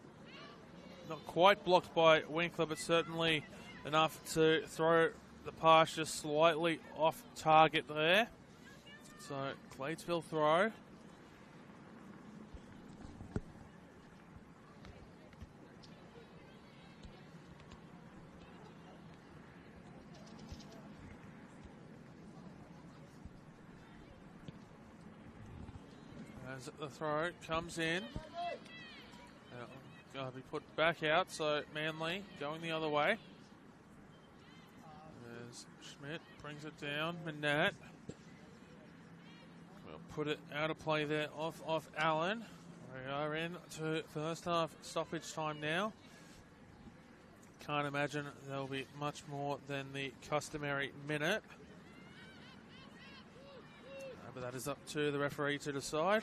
not quite blocked by Winkler, but certainly enough to throw the pass just slightly off target there. So Gladesville throw. As the throw comes in, going to be put back out, so Manly going the other way. As Schmidt brings it down, Manette will put it out of play there off Allen. We are into first half stoppage time now. Can't imagine there'll be much more than the customary minute. But that is up to the referee to decide.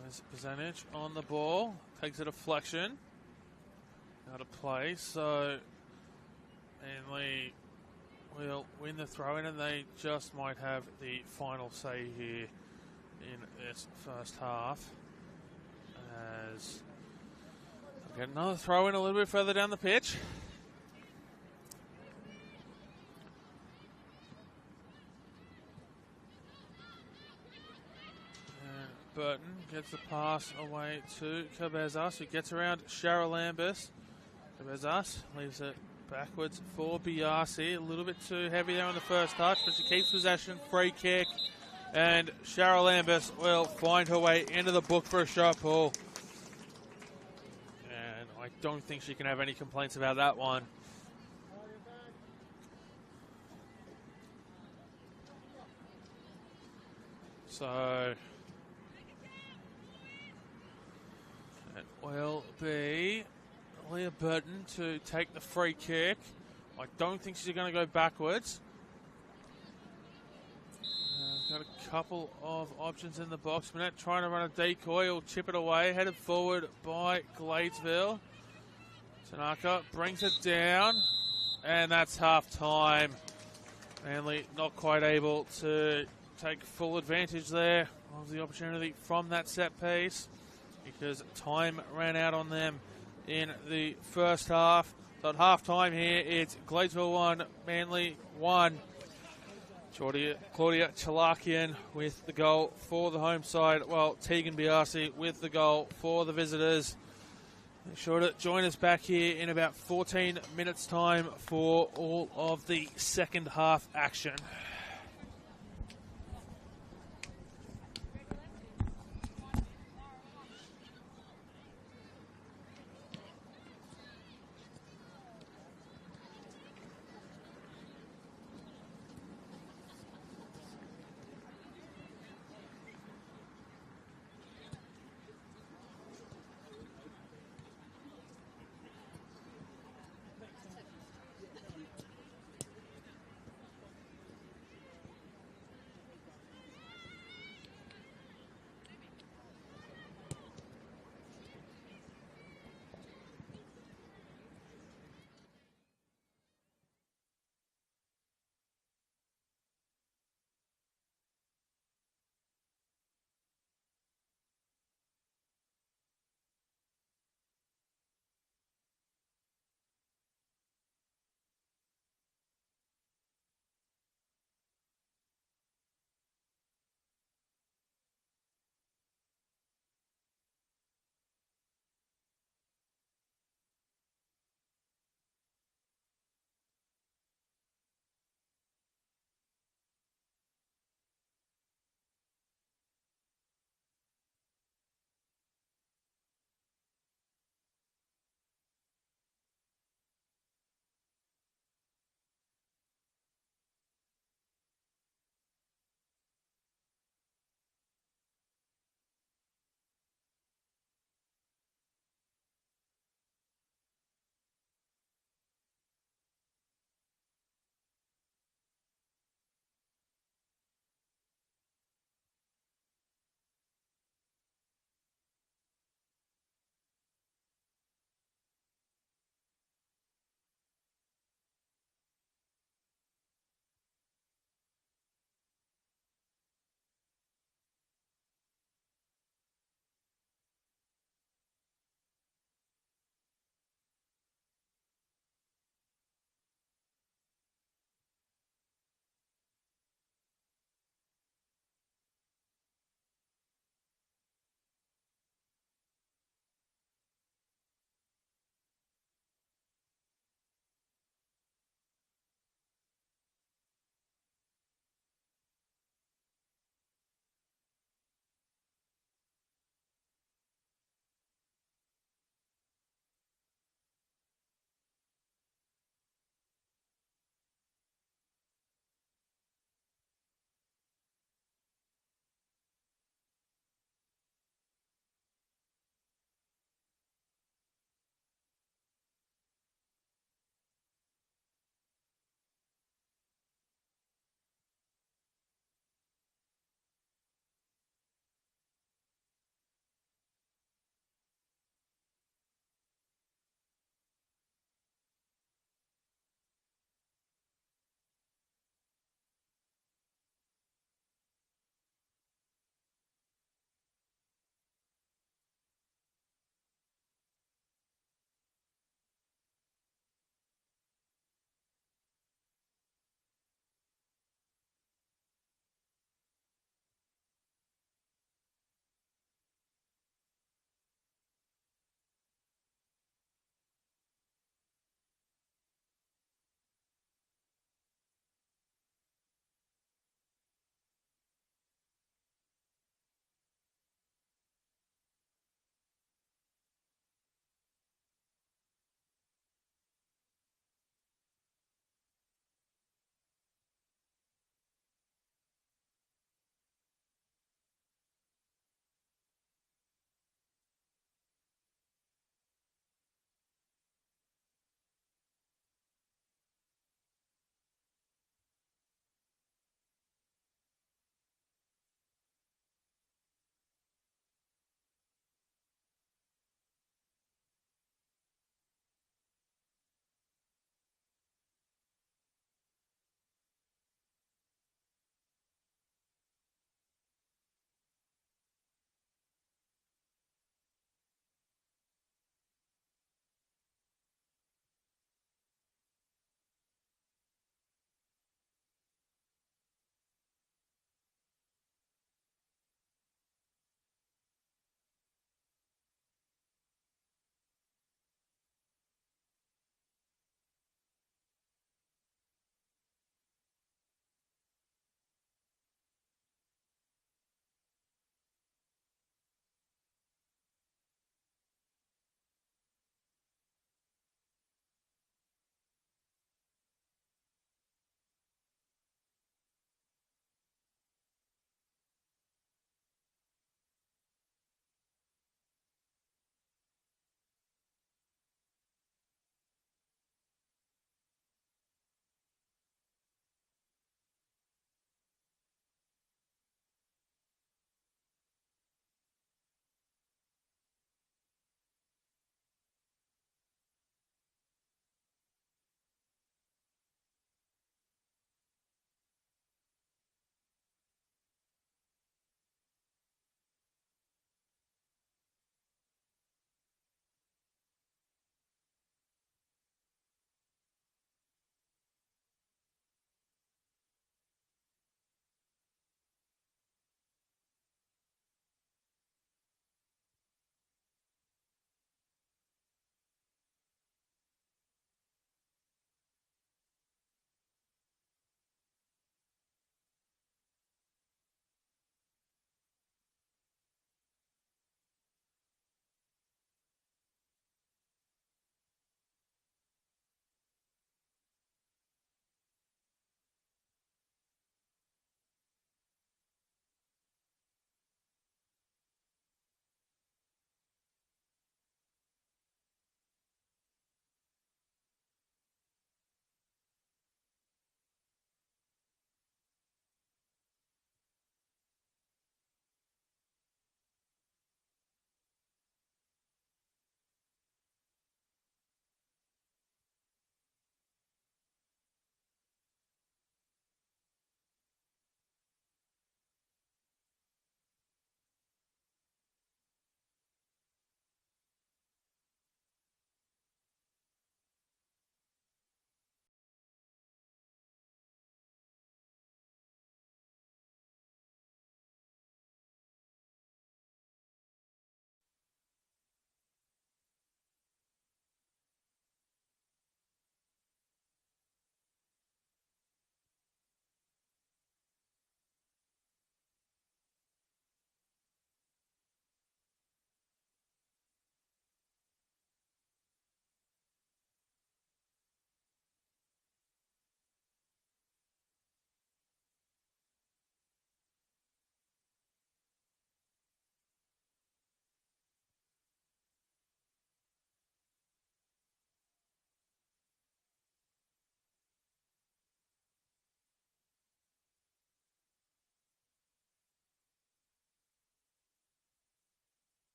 There's Percentage on the ball. Takes a deflection. Out of play. So Manly will win the throw-in, and they just might have the final say here in this first half. As we'll get another throw-in a little bit further down the pitch. Burton gets the pass away to Cabezas, who gets around Cheryl Lambus. Cabezas leaves it backwards for Biasi. A little bit too heavy there on the first touch, but she keeps possession. Free kick. And Cheryl Lambus will find her way into the book for a shot pull. And I don't think she can have any complaints about that one. So it will be Leah Burton to take the free kick. I don't think she's going to go backwards. Got a couple of options in the box. Manette trying to run a decoy. Will chip it away. Headed forward by Gladesville. Tanaka brings it down. And that's half time. Manly not quite able to take full advantage there of the opportunity from that set piece, because time ran out on them in the first half. So at half time here, it's Gladesville 1, Manly 1. Claudia Chalakian with the goal for the home side, while Tegan Biasi with the goal for the visitors. Make sure to join us back here in about 14 minutes' time for all of the second half action.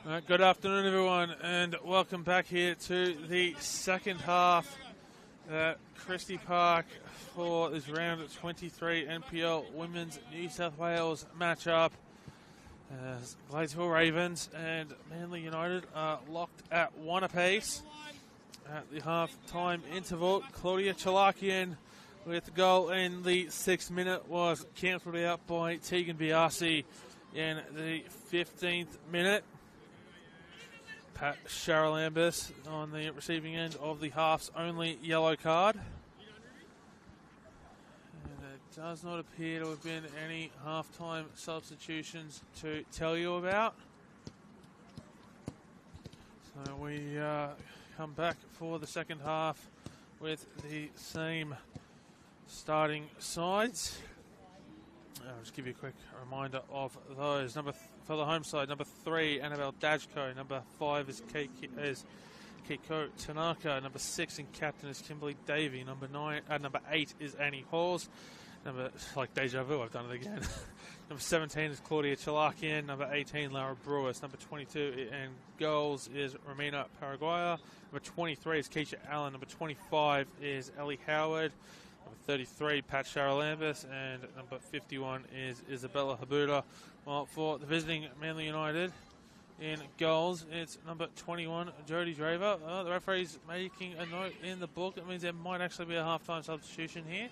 Good afternoon, everyone, and welcome back here to the second half at Christie Park for this round of 23 NPL Women's New South Wales matchup. As Gladesville Ravens and Manly United are locked at 1 apiece. At the half-time interval, Claudia Chalakian with the goal in the 6th minute was cancelled out by Tegan Biasi in the 15th minute. Pat Charalambis on the receiving end of the half's only yellow card. And it does not appear to have been any half-time substitutions to tell you about. So we come back for the second half with the same starting sides. I'll just give you a quick reminder of those. For the home side, number 3, Annabelle Dajko. Number 5 is Keiko Tanaka. Number 6 and captain is Kimberly Davey. Number 8 is Annie Halls. Like deja vu, I've done it again. Number 17 is Claudia Chalakian. Number 18, Lara Brewis. Number 22 and goals is Romina Paraguaya. Number 23 is Keisha Allen. Number 25 is Ellie Howard. Number 33, Pat Charalambis, and number 51 is Isabella Habuda. Well, for the visiting Manly United in goals, it's number 21, Jodie Draver. The referee's making a note in the book. It means there might actually be a half-time substitution here.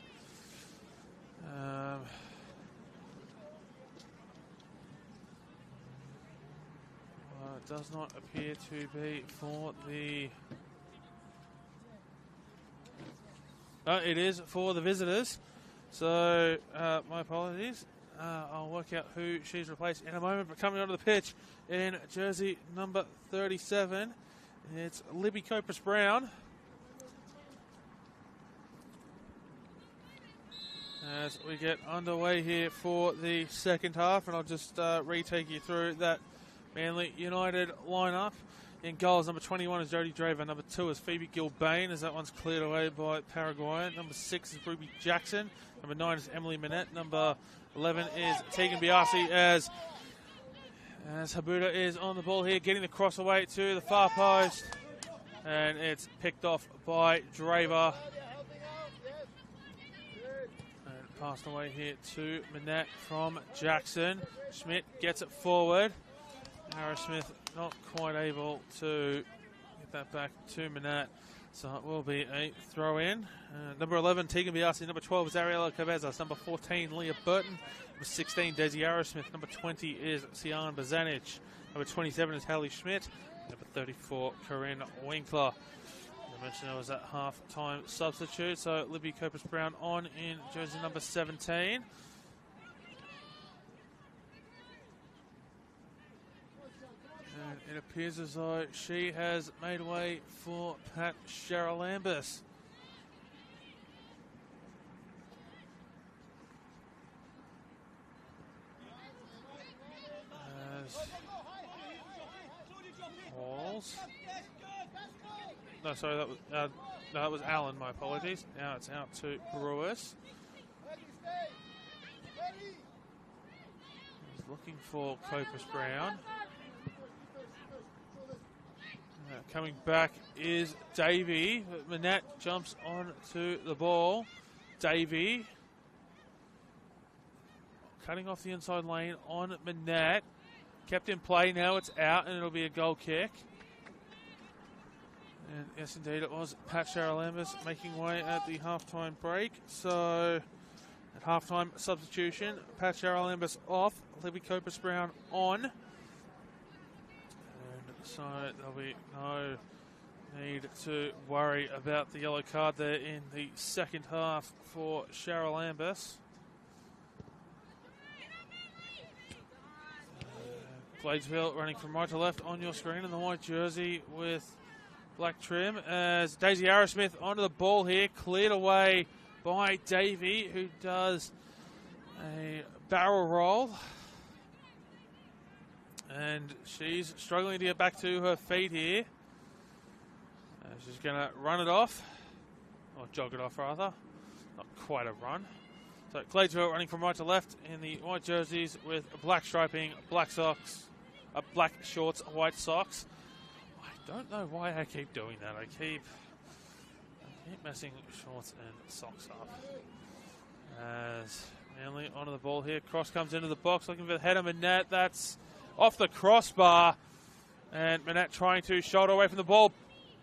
It does not appear to be for the... it is for the visitors. So, my apologies. I'll work out who she's replaced in a moment. But coming onto the pitch in jersey number 37, it's Libby Copus-Brown. As we get underway here for the second half, and I'll just retake you through that Manly United lineup. In goals, number 21 is Jodie Draver. Number 2 is Phoebe Gilbane, as that one's cleared away by Paraguay. Number 6 is Ruby Jackson. Number 9 is Emily Minette. Number 11 is Tegan Biasi, as Habuda is on the ball here, getting the cross away to the far post. And it's picked off by Draver. And passed away here to Minette from Jackson. Schmidt gets it forward. Harris Smith not quite able to get that back to Minette, so it will be a throw-in. Number 11, Tegan Biasi. Number 12 is Ariella Cabezas. Number 14, Leah Burton. Number 16, Desi Arrowsmith. Number 20 is Sian Bazanich. Number 27 is Hallie Schmidt. Number 34, Corinne Winkler. I mentioned there was that half-time substitute, so Libby Copus-Brown on in jersey number 17. And it appears as though she has made way for Pat Charalambis. As Walls. No, sorry, that was Allen, my apologies. Now it's out to Brewis. He's looking for Copus-Brown. Coming back is Davey. Minette jumps onto the ball. Davey cutting off the inside lane on Minette. Kept in play, now it's out, and it'll be a goal kick. And yes, indeed, it was Pat Charalambis making way at the halftime break. So, at halftime substitution, Pat Charalambis off, Libby Copus-Brown on. So there'll be no need to worry about the yellow card there in the second half for Charalambis. Gladesville running from right to left on your screen in the white jersey with black trim, as Daisy Arrowsmith onto the ball here, cleared away by Davey, who does a barrel roll. And she's struggling to get back to her feet here. She's going to run it off, or jog it off rather. Not quite a run. So Gladesville running from right to left in the white jerseys with black striping, black socks, black shorts, white socks. I don't know why I keep doing that. I keep messing shorts and socks up. As Manly onto the ball here. Cross comes into the box, looking for the header. Manette, that's off the crossbar. And Manette trying to shoulder away from the ball.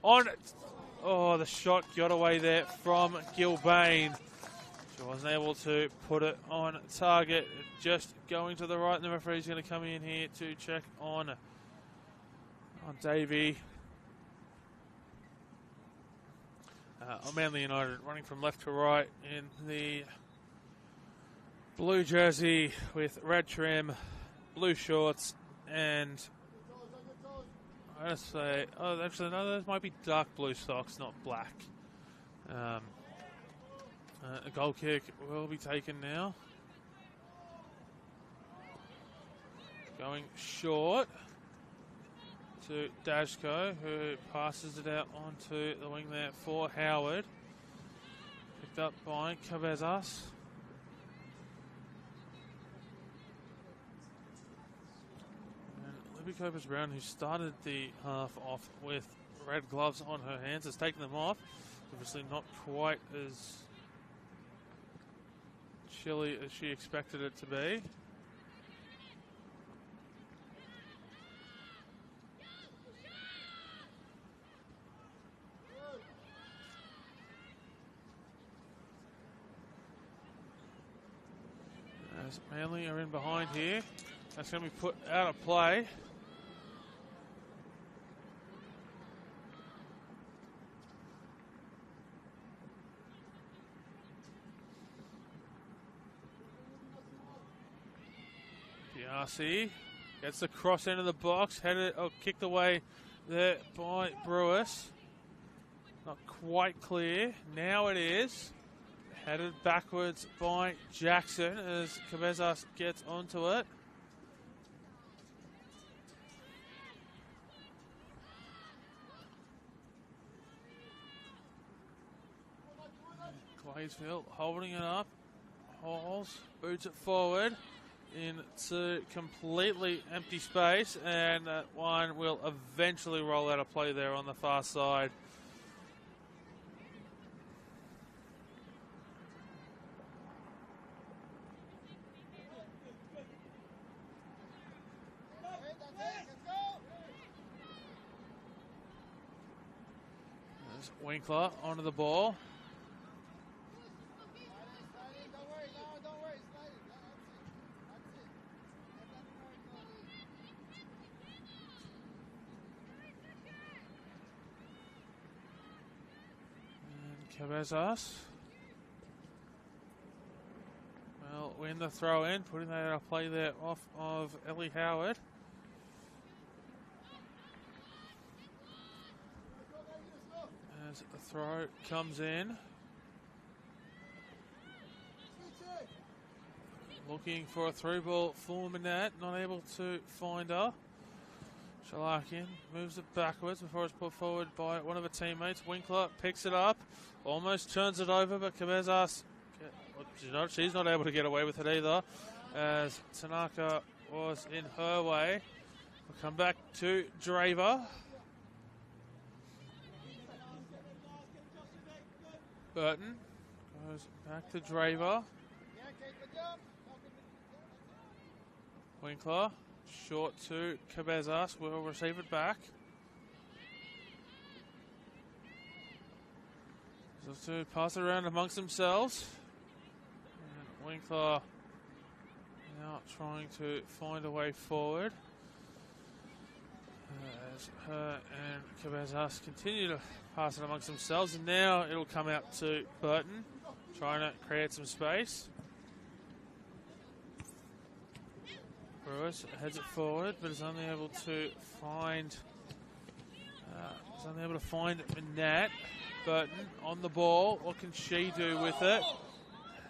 Oh, the shot got away there from Gilbane. She wasn't able to put it on target. Just going to the right, and the referee's going to come in here to check on Davey. Manly United running from left to right in the blue jersey with red trim, blue shorts, and I gotta say, actually no, those might be dark blue socks, not black. A goal kick will be taken now. Going short to Dashko, who passes it out onto the wing there for Howard. Picked up by Cabezas. And Libby Copers-Brown, who started the half off with red gloves on her hands, has taken them off. Obviously not quite as chilly as she expected it to be. As Manly are in behind here, that's going to be put out of play. Piarci gets the cross into the box, kicked away there by Brewis. Not quite clear. Now it is. Headed backwards by Jackson as Cabezas gets onto it. Gladesville holding it up. Halls boots it forward into completely empty space, and that one will eventually roll out of play there on the far side. There's Winkler onto the ball. Cabezas will win the throw in, putting that out of play there off of Ellie Howard. As the throw comes in. Looking for a through ball for Manette, not able to find her. Shalarkin moves it backwards before it's put forward by one of her teammates. Winkler picks it up, almost turns it over, but Cabezas, she's not able to get away with it either, as Tanaka was in her way. We'll come back to Draver. Burton goes back to Draver. Winkler. Short to Cabezas, will receive it back. So to pass it around amongst themselves. And Winkler now trying to find a way forward. As her and Cabezas continue to pass it amongst themselves. And now it'll come out to Burton, trying to create some space. Brewis heads it forward, but is only able to find Manette. Burton on the ball. What can she do with it?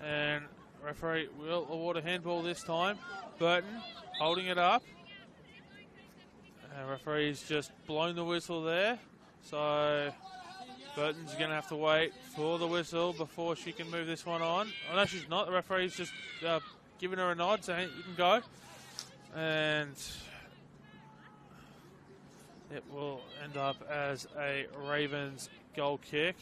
And referee will award a handball this time. Burton holding it up. And referee's just blown the whistle there. So Burton's going to have to wait for the whistle before she can move this one on. Oh, no, she's not. The referee's just giving her a nod saying you can go. And It will end up as a Ravens goal kick.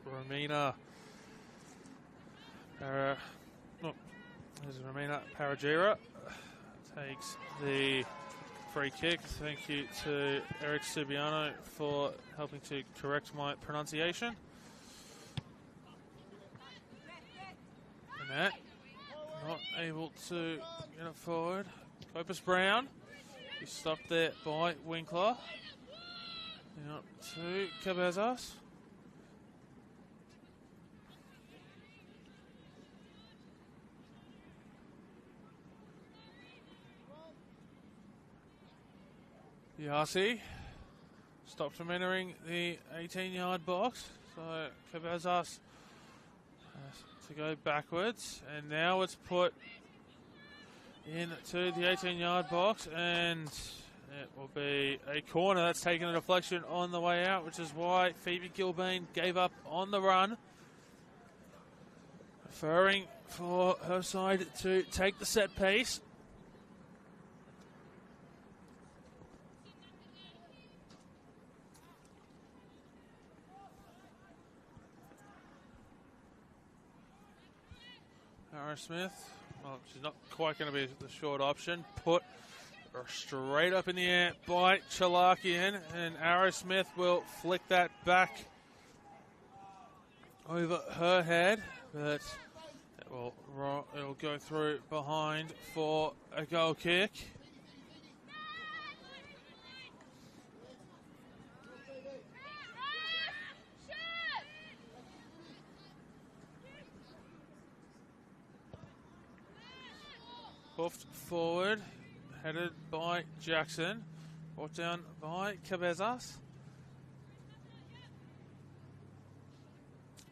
Romina Paragira takes the free kick. Thank you to Eric Subiano for helping to correct my pronunciation. And that, not able to get it forward. Copus Brown is stopped there by Winkler. Out to Cabezas. Yasi stopped from entering the 18-yard box. So Cabezas has to go backwards. And now it's put into the 18-yard box. And it will be a corner. That's taken a deflection on the way out, which is why Phoebe Gilbane gave up on the run. Preferring for her side to take the set piece. Smith, well, she's not quite going to be the short option. Put her straight up in the air by Chalakian, and Arrowsmith will flick that back over her head, but it'll go through behind for a goal kick. Hoofed forward, headed by Jackson, brought down by Cabezas.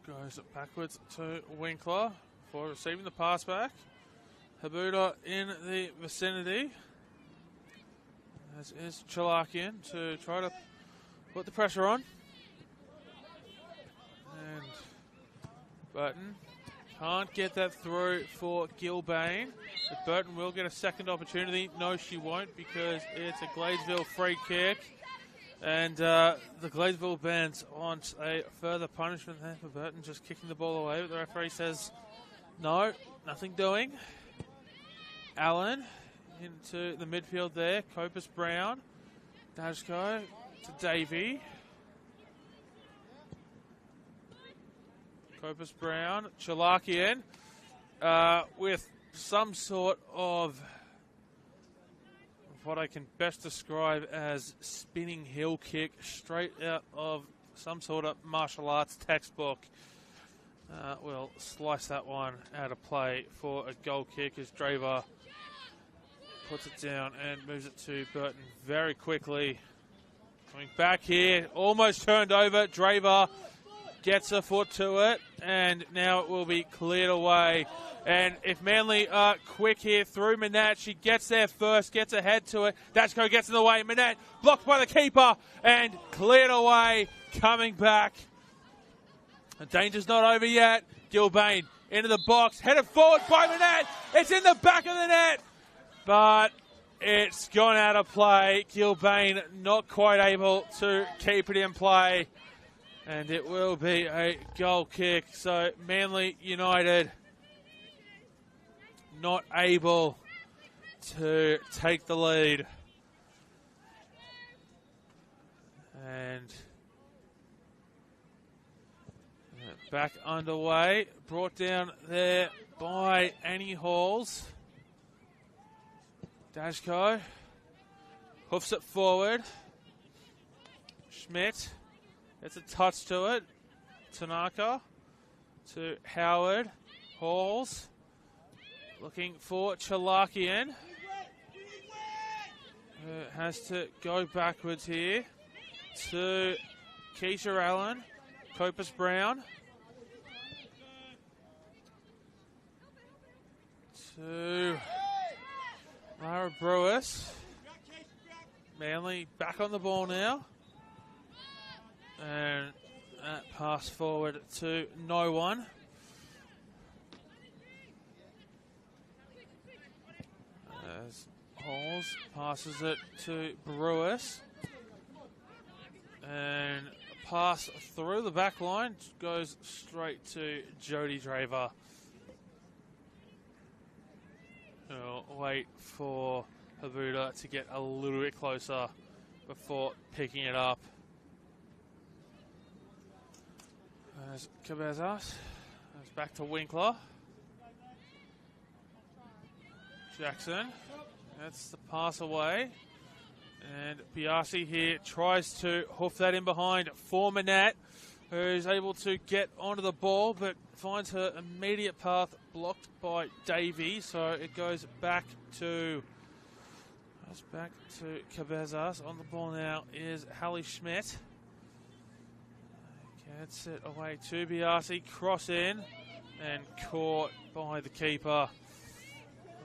Goes backwards to Winkler for receiving the pass back. Habuda in the vicinity, as is Chalakian to try to put the pressure on. And Burton can't get that through for Gilbane. But Burton will get a second opportunity. No, she won't, because it's a Gladesville free kick. And the Gladesville Bands want a further punishment there for Burton, just kicking the ball away. But the referee says, no, nothing doing. Allen into the midfield there. Copus Brown. Dashko to Davey. Copus Brown, Chalakian, with some sort of what I can best describe as spinning heel kick straight out of some sort of martial arts textbook. We'll slice that one out of play for a goal kick as Draver puts it down and moves it to Burton very quickly. Coming back here, almost turned over. Draver gets a foot to it, and now it will be cleared away. And if Manly are quick here through Manette, she gets there first, gets ahead to it. Dashko gets in the way. Manette blocked by the keeper and cleared away. Coming back. The danger's not over yet. Gilbane into the box, headed forward by Manette. It's in the back of the net, but it's gone out of play. Gilbane not quite able to keep it in play. And it will be a goal kick. So Manly United not able to take the lead. And back underway. Brought down there by Annie Halls. Dashko hoofs it forward. Schmidt. It's a touch to it. Tanaka to Howard. Halls looking for Chalakian. Has to go backwards here to Keisha Allen. Copus Brown. To Lara Brewis. Manly back on the ball now. And that pass forward to no one. As Halls passes it to Brewis. And a pass through the back line goes straight to Jody Draver. We'll wait for Habuda to get a little bit closer before picking it up. As Cabezas goes back to Winkler. Jackson, that's the pass away. And Biasi here tries to hoof that in behind for Manette, who's able to get onto the ball, but finds her immediate path blocked by Davey. So it goes back to Cabezas. On the ball now is Hallie Schmidt. Gets it away to Biasi, cross in, and caught by the keeper,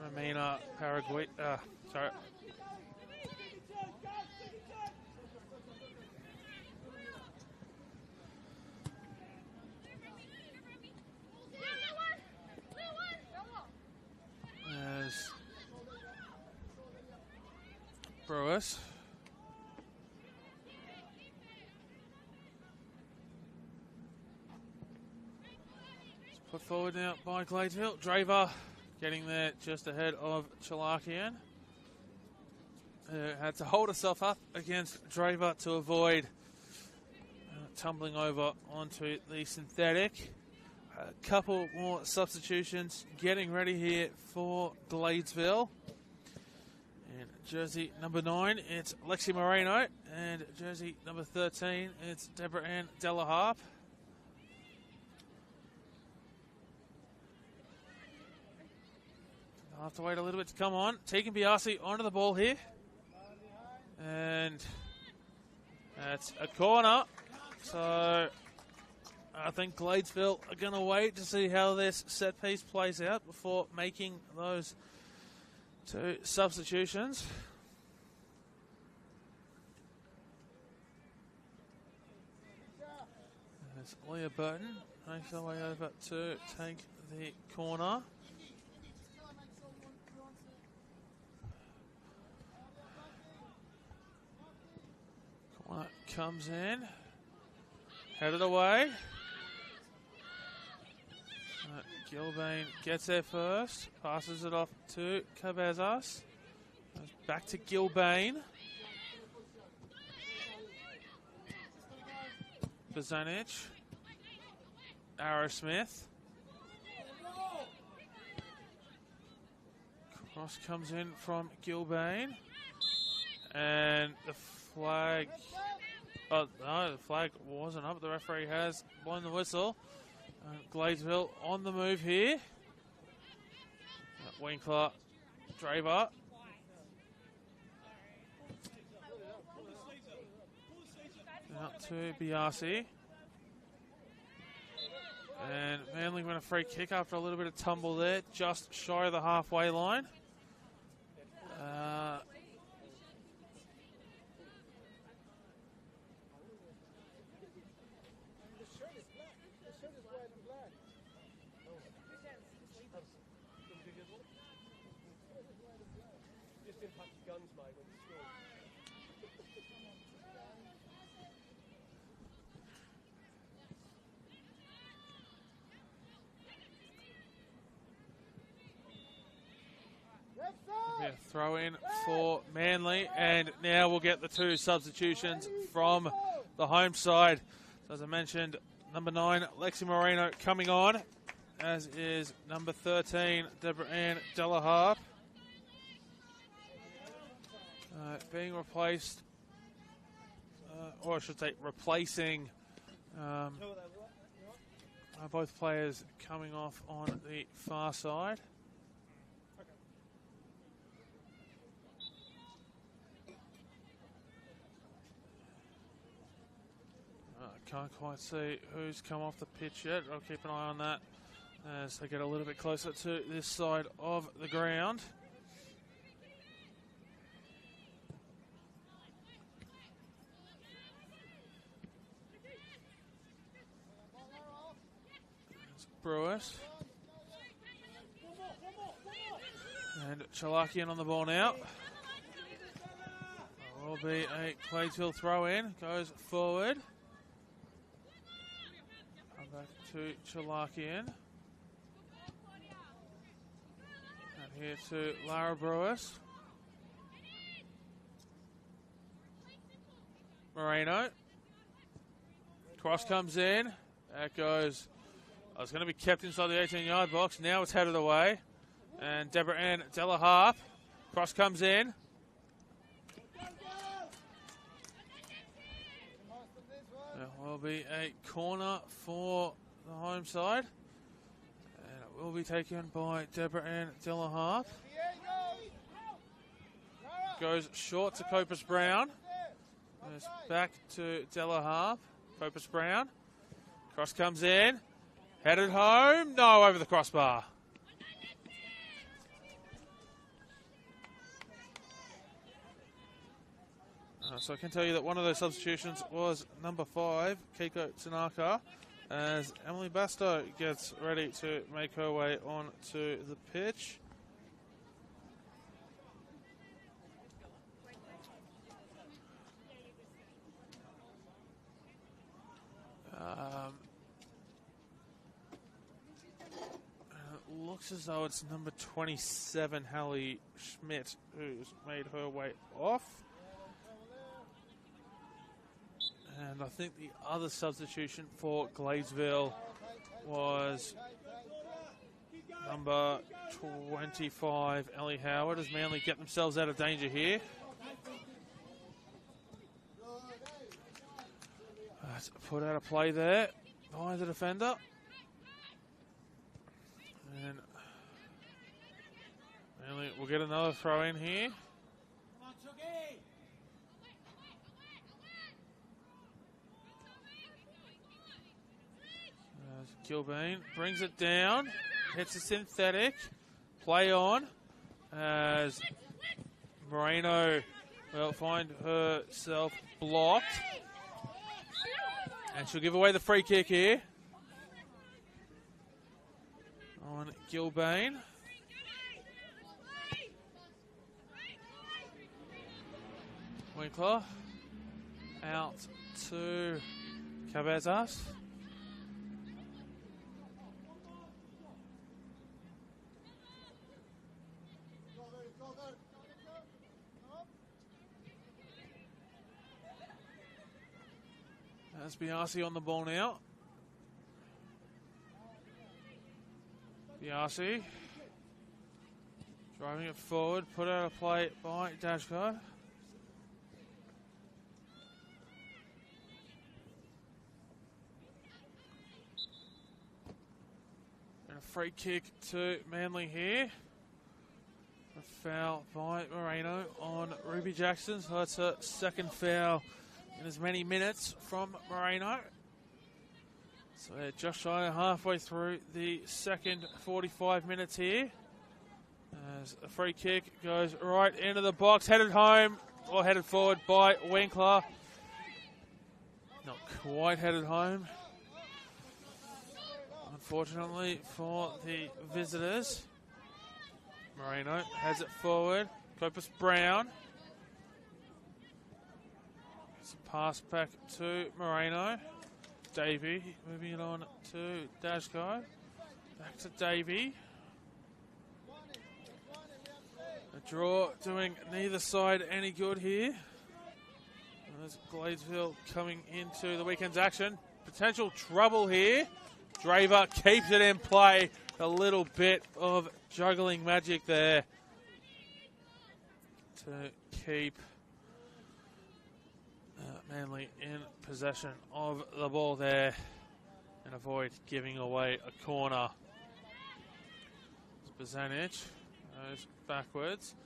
Romina Paraguay. Sorry. As Brewis. Put forward now by Gladesville. Draver getting there just ahead of Chalakian. Had to hold herself up against Draver to avoid tumbling over onto the synthetic. A couple more substitutions getting ready here for Gladesville. And jersey number 9, it's Lexi Moreno. And jersey number 13, it's Deborah Ann Delaharp. I'll have to wait a little bit to come on. Tegan Biasi onto the ball here. And that's a corner. So I think Gladesville are going to wait to see how this set piece plays out before making those 2 substitutions. There's Leah Burton makes her way over to take the corner. Corner comes in, headed away. Gilbane gets there first, passes it off to Cabezas. Goes back to Gilbane. Bazanic. Arrowsmith. Cross comes in from Gilbane. And the flag... Oh, no, the flag wasn't up. The referee has blown the whistle. Gladesville on the move here. Winkler, Draver. Out to Biasi. And Manly win a free kick after a little bit of tumble there, just shy of the halfway line. Throw in for Manly, and now we'll get the 2 substitutions from the home side. So as I mentioned, number 9, Lexi Moreno coming on, as is number 13, Deborah Ann Delaharp. Being replaced, or I should say replacing both players coming off on the far side. Can't quite see who's come off the pitch yet. I'll keep an eye on that as they get a little bit closer to this side of the ground. There's Brewis. And Chalakian on the ball now. It will be a Gladesville throw in. Goes forward. Come back to Chalakian. And here to Lara Brewis. Moreno. Cross comes in. That goes. I was going to be kept inside the 18-yard box. Now it's headed away. And Deborah Ann Delaharp. Cross comes in. There will be a corner for the home side. And it will be taken by Deborah Ann Delaharp. Goes short to Copus Brown. Goes back to Delaharp. Copus Brown. Cross comes in. Headed home. No, over the crossbar. So I can tell you that one of those substitutions was number 5, Keiko Tanaka, as Emily Bastow gets ready to make her way onto the pitch. It looks as though it's number 27, Hallie Schmidt, who's made her way off. And I think the other substitution for Gladesville was number 25, Ellie Howard, as Manly get themselves out of danger here. That's put out a play there by the defender. And Manly will get another throw in here. Gilbane brings it down, hits a synthetic, play on, as Moreno will find herself blocked. And she'll give away the free kick here on Gilbane. Winkler out to Cabezas. That's Biasi on the ball now. Biasi driving it forward, put out a play by Dashko. And a free kick to Manly here. A foul by Moreno on Ruby Jackson, so that's a second foul in as many minutes from Moreno. So they're just shy of halfway through the second 45 minutes here. As a free kick goes right into the box, headed home, or headed forward by Winkler. Not quite headed home, unfortunately, for the visitors. Moreno has it forward, Copus Brown. Pass back to Moreno. Davey moving it on to Dashko. Back to Davey. A draw doing neither side any good here. There's Gladesville coming into the weekend's action. Potential trouble here. Draver keeps it in play. A little bit of juggling magic there to keep Manly in possession of the ball there and avoid giving away a corner. Bazanic goes backwards,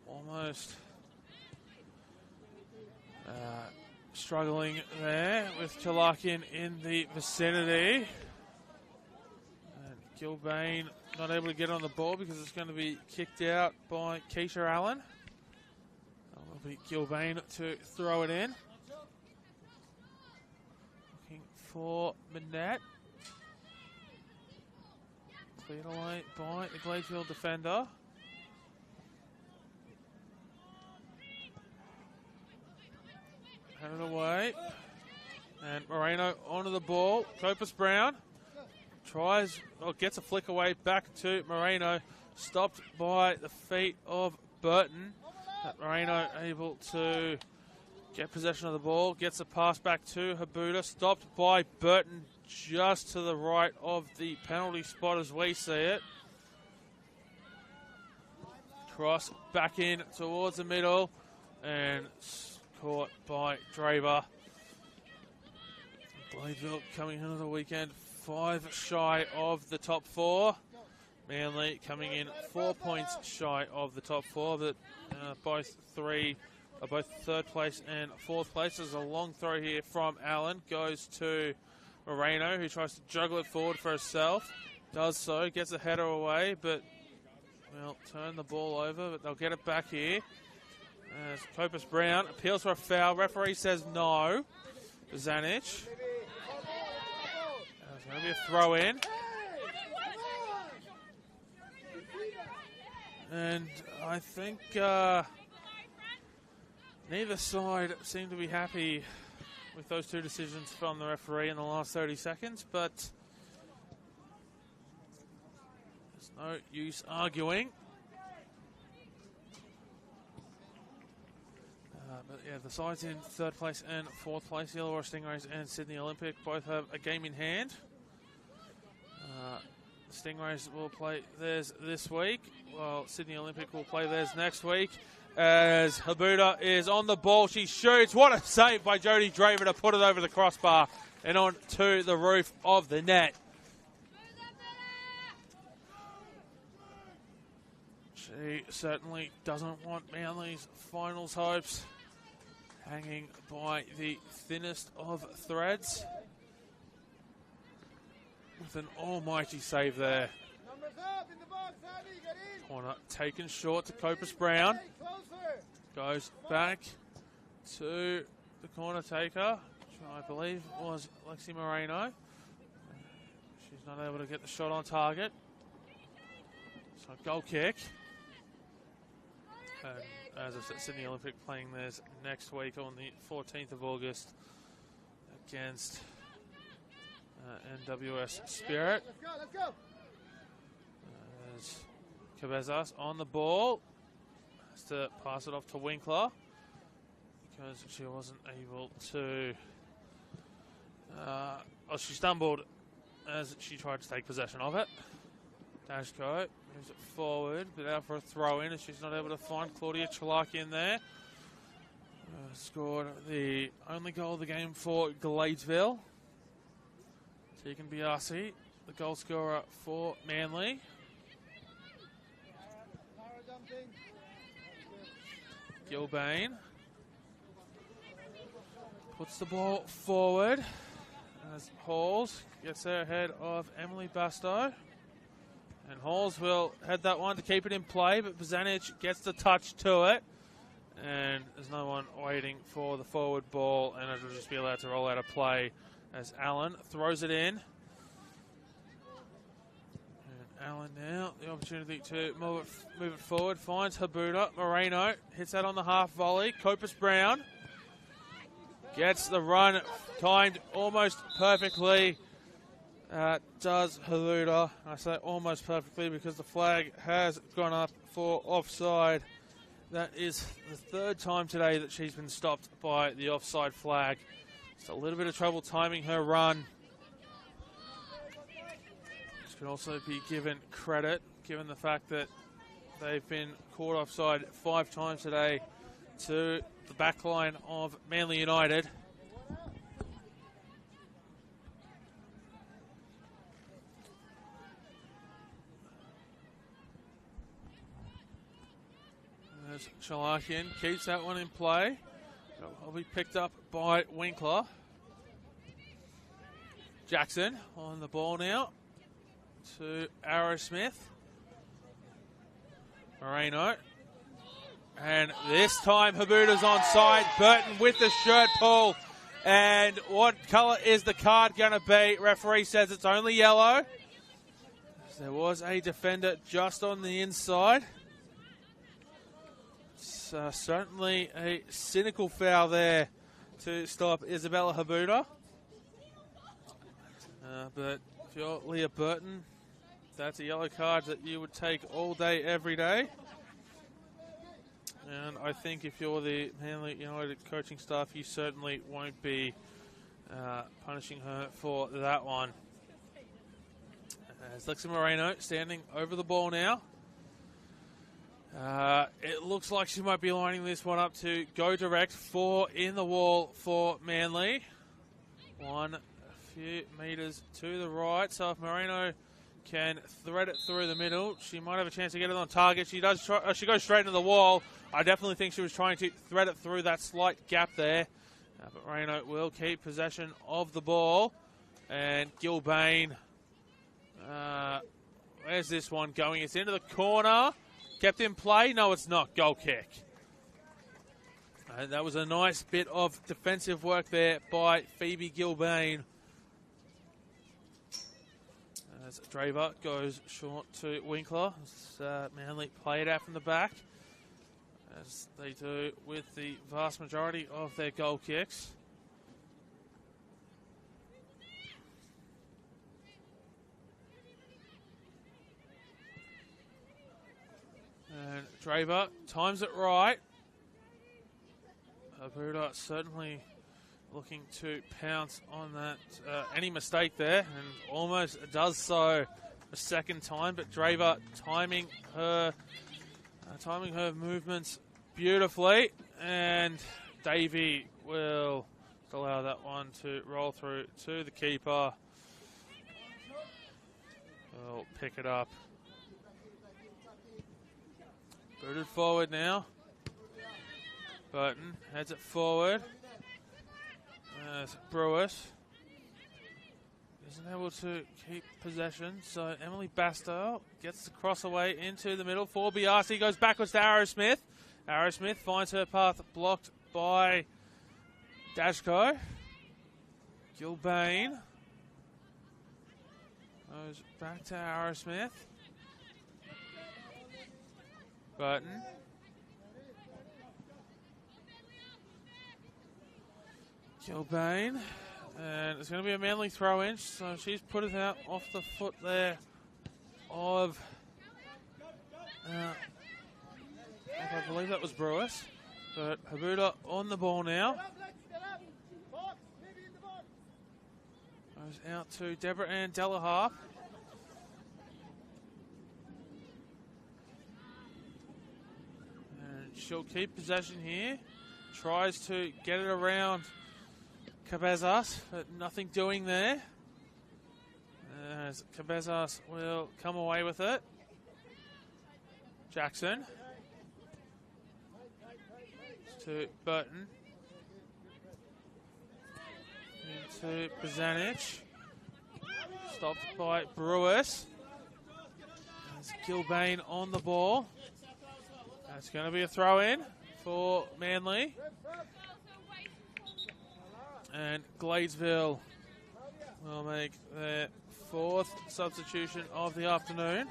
almost struggling there with Chalakian in the vicinity. And Gilbane not able to get on the ball because it's going to be kicked out by Keisha Allen. It will be Gilbane to throw it in. For Manette. Cleared away by the Gladesville defender. Headed away. And Moreno onto the ball. Copus Brown tries, or gets a flick away back to Moreno. Stopped by the feet of Burton. But Moreno able to get possession of the ball. Gets a pass back to Habuda. Stopped by Burton just to the right of the penalty spot as we see it. Cross back in towards the middle. And caught by Draper. Gladesville coming into the weekend 5 shy of the top 4. Manly coming in 4 points shy of the top 4, but both third place and fourth place. There's a long throw here from Allen. Goes to Moreno, who tries to juggle it forward for herself. Does so, gets a header away, but well, turn the ball over, but they'll get it back here. As Copus Brown appeals for a foul. Referee says no. Zanic. There's going to be a throw in. And I think neither side seem to be happy with those two decisions from the referee in the last 30 seconds, but there's no use arguing. But yeah, the sides in third place and fourth place, the Illawarra Stingrays and Sydney Olympic, both have a game in hand. The Stingrays will play theirs this week, while Sydney Olympic will play theirs next week. As Habuda is on the ball, she shoots. What a save by Jodie Draper to put it over the crossbar and on to the roof of the net. She certainly doesn't want Manly's finals hopes hanging by the thinnest of threads. With an almighty save there. Corner taken short to Copus Brown. Goes back to the corner taker, which I believe was Lexi Moreno. She's not able to get the shot on target. So goal kick. And as I said, Sydney Olympic playing theirs next week on the 14th of August against NWS Spirit. Let's go. As Cabezas on the ball. Has to pass it off to Winkler because she wasn't able to... she stumbled as she tried to take possession of it. Dashko moves it forward, but out for a throw-in as she's not able to find Claudia Chalaki in there. Scored the only goal of the game for Gladesville. Tegan Biasi, the goal scorer for Manly. Gilbane puts the ball forward as Halls gets there ahead of Emily Bastow. And Halls will head that one to keep it in play, but Bozanic gets the touch to it. And there's no one waiting for the forward ball, and it will just be allowed to roll out of play as Allen throws it in. And Allen now, the opportunity to move it forward, finds Habuda. Moreno hits that on the half volley. Copus Brown gets the run timed almost perfectly. Does Habuda. I say almost perfectly because the flag has gone up for offside. That is the third time today that she's been stopped by the offside flag. Just a little bit of trouble timing her run. This can also be given credit, given the fact that they've been caught offside 5 times today to the back line of Manly United. As Shalakian keeps that one in play. Will be picked up by Winkler. Jackson on the ball now to Arrowsmith. Moreno. And this time Habuda's onside. Burton with the shirt pull. And what colour is the card going to be? Referee says it's only yellow. There was a defender just on the inside. Certainly a cynical foul there to stop Isabella Habuda. But if you're Leah Burton, that's a yellow card that you would take all day, every day. And I think if you're the Manly United coaching staff, you certainly won't be punishing her for that one. As Lexi Moreno standing over the ball now. It looks like she might be lining this one up to go direct. 4 in the wall for Manly. 1 a few metres to the right. So if Moreno can thread it through the middle, she might have a chance to get it on target. She does. She goes straight into the wall. I definitely think she was trying to thread it through that slight gap there. But Moreno will keep possession of the ball. And Gilbane. Where's this one going? It's into the corner. Kept in play. No, it's not. Goal kick. That was a nice bit of defensive work there by Phoebe Gilbane. As Draver goes short to Winkler. Manly play it out from the back, as they do with the vast majority of their goal kicks. And Draver times it right. Habuda certainly looking to pounce on that any mistake there, and almost does so a second time. But Draver timing her movements beautifully, and Davey will allow that one to roll through to the keeper. We'll pick it up. Booted forward now. Burton heads it forward. As Brewis isn't able to keep possession, so Emily Bastow gets the cross away into the middle for Biasi. Goes backwards to Arrowsmith. Arrowsmith finds her path blocked by Dashko. Gilbane goes back to Arrowsmith. Burton. Gilbane. And it's going to be a Manly throw-in, so she's put it out off the foot there of I believe that was Brewis. But Habuda on the ball now. Goes out to Deborah Ann Delaharp. And she'll keep possession here. Tries to get it around Cabezas, but nothing doing there. As Cabezas will come away with it. Jackson. To Burton. Into Bozanic. Stopped by Brewis. There's Gilbane on the ball. That's going to be a throw-in for Manly. And Gladesville will make their 4th substitution of the afternoon.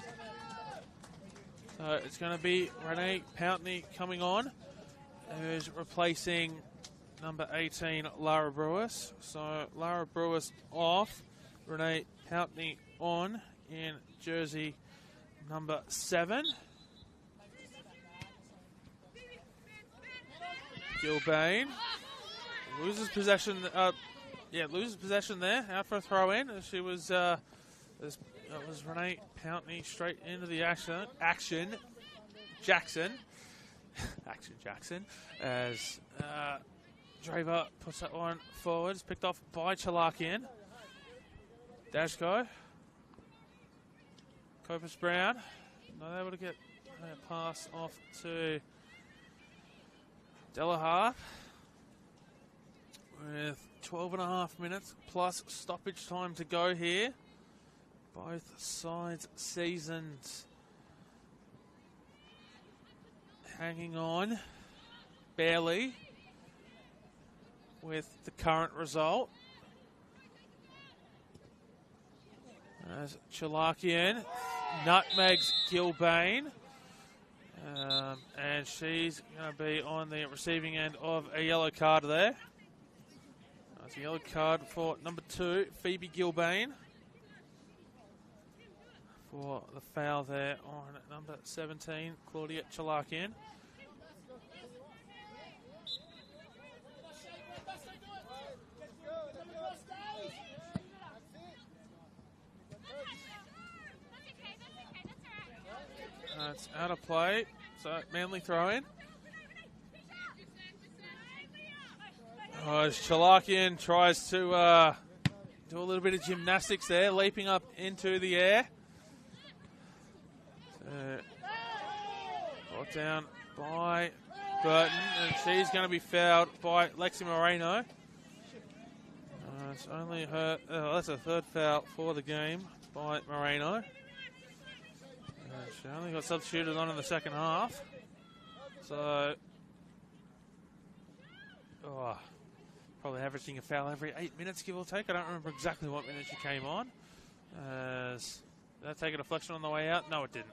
So it's going to be Renee Pountney coming on, who's replacing number 18, Lara Brewis. So Lara Brewis off, Renee Pountney on in jersey number 7. Gilbane loses possession. Loses possession there. Out for a throw in. She was. That was Renee Pountney straight into the action. Jackson. Jackson. As Draver puts that one forward. It's picked off by Chalakian. Dashko. Copus Brown. Not able to get a pass off to Delaharp. With 12.5 minutes plus stoppage time to go here. Both sides seasoned. Hanging on barely with the current result. As Chalakian nutmegs Gilbane. And she's going to be on the receiving end of a yellow card there. That's a yellow card for number 2, Phoebe Gilbane, for the foul there on number 17, Claudia Chalakian. It's out of play, so Manly throw in. As Chalakian tries to do a little bit of gymnastics there, leaping up into the air. Brought down by Burton, and she's going to be fouled by Lexi Moreno. It's only her, that's a third foul for the game by Moreno. She only got substituted on in the second half. So, probably averaging a foul every 8 minutes, give or take. I don't remember exactly what minute she came on. Did that take a deflection on the way out? No, it didn't.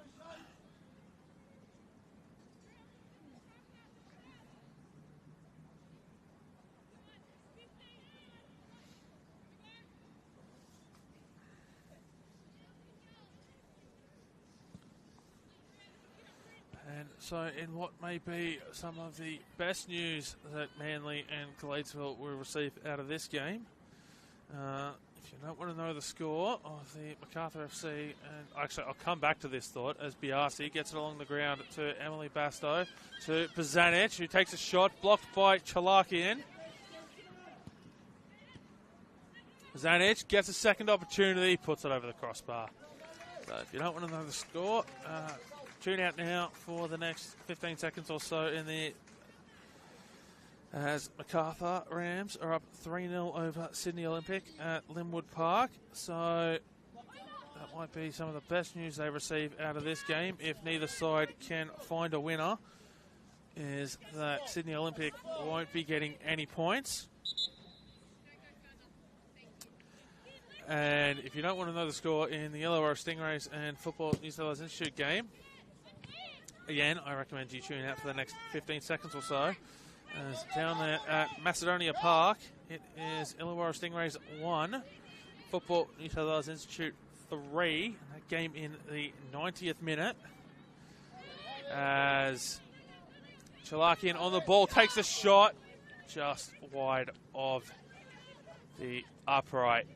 And so in what may be some of the best news that Manly and Gladesville will receive out of this game, if you don't want to know the score of the MacArthur FC, and actually I'll come back to this thought as Biasi gets it along the ground to Emily Basto, to Bozanic, who takes a shot, blocked by Chalakian. Bozanic gets a second opportunity, puts it over the crossbar. So if you don't want to know the score, tune out now for the next 15 seconds or so in the as MacArthur Rams are up 3-0 over Sydney Olympic at Linwood Park. So that might be some of the best news they receive out of this game, if neither side can find a winner, is that Sydney Olympic won't be getting any points. And if you don't want to know the score in the Illawarra Stingrays and Football New South Wales Institute game, again, I recommend you tune out for the next 15 seconds or so. As down there at Macedonia Park, it is Illawarra Stingrays 1, Football New South Wales Institute 3. That game in the 90th minute. As Chalakian on the ball takes a shot just wide of the upright.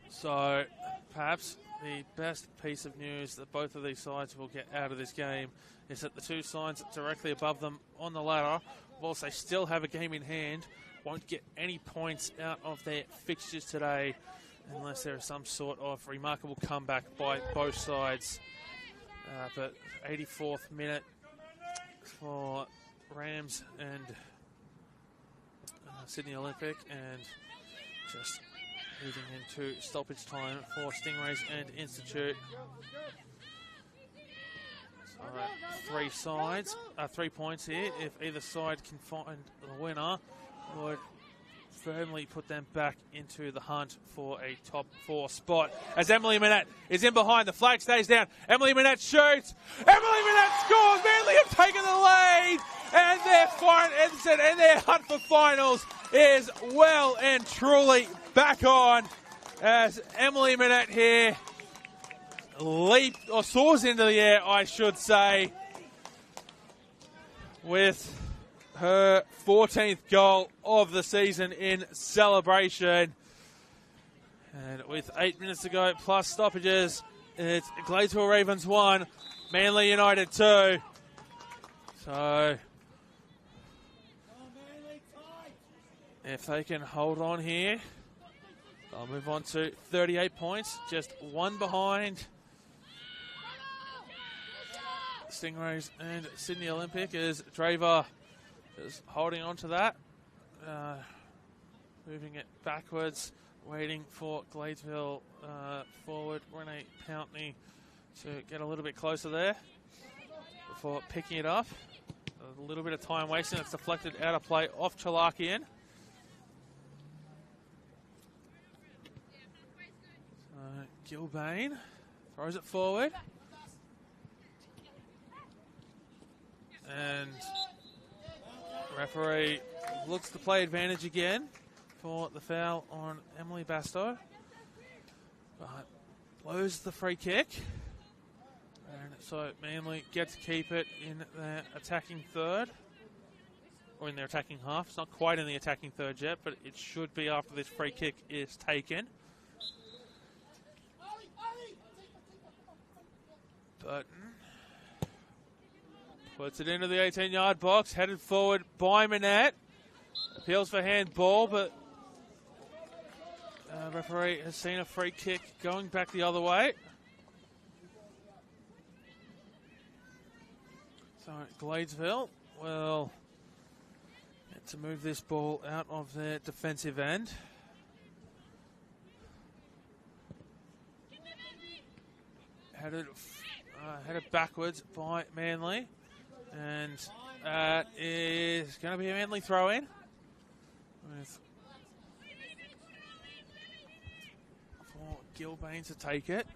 So perhaps the best piece of news that both of these sides will get out of this game is that the two sides directly above them on the ladder, whilst they still have a game in hand, won't get any points out of their fixtures today unless there is some sort of remarkable comeback by both sides. But 84th minute for Rams and Sydney Olympic, and just moving into stoppage time for Stingrays and Institute. So 3 points here. If either side can find the winner, would firmly put them back into the hunt for a top 4 spot. As Emily Minette is in behind, the flag stays down. Emily Minette shoots. Emily Minette scores. Manly have taken the lead, and their hunt for finals is well and truly back on, as Emily Minette here soars into the air, I should say, with her 14th goal of the season in celebration. And with 8 minutes to go plus stoppages, it's Gladesville Ravens 1, Manly United 2. So if they can hold on here, they'll move on to 38 points, just one behind Stingrays and Sydney Olympic, as Draver is holding on to that. Moving it backwards, waiting for Gladesville forward Renee Pountney to get a little bit closer there before picking it up. A little bit of time wasting. It's deflected out of play off Chalakian. Gilbane throws it forward. And referee looks to play advantage again for the foul on Emily Bastow. But blows the free kick. And so Manly get to keep it in their attacking third. Or in their attacking half. It's not quite in the attacking third yet, but it should be after this free kick is taken. Burton puts it into the 18-yard box, headed forward by Manette. Appeals for handball, but referee has seen a free kick going back the other way. So Gladesville will get to move this ball out of their defensive end. Headed backwards by Manly. And that is going to be a Manly throw-in. For Gilbane to take it.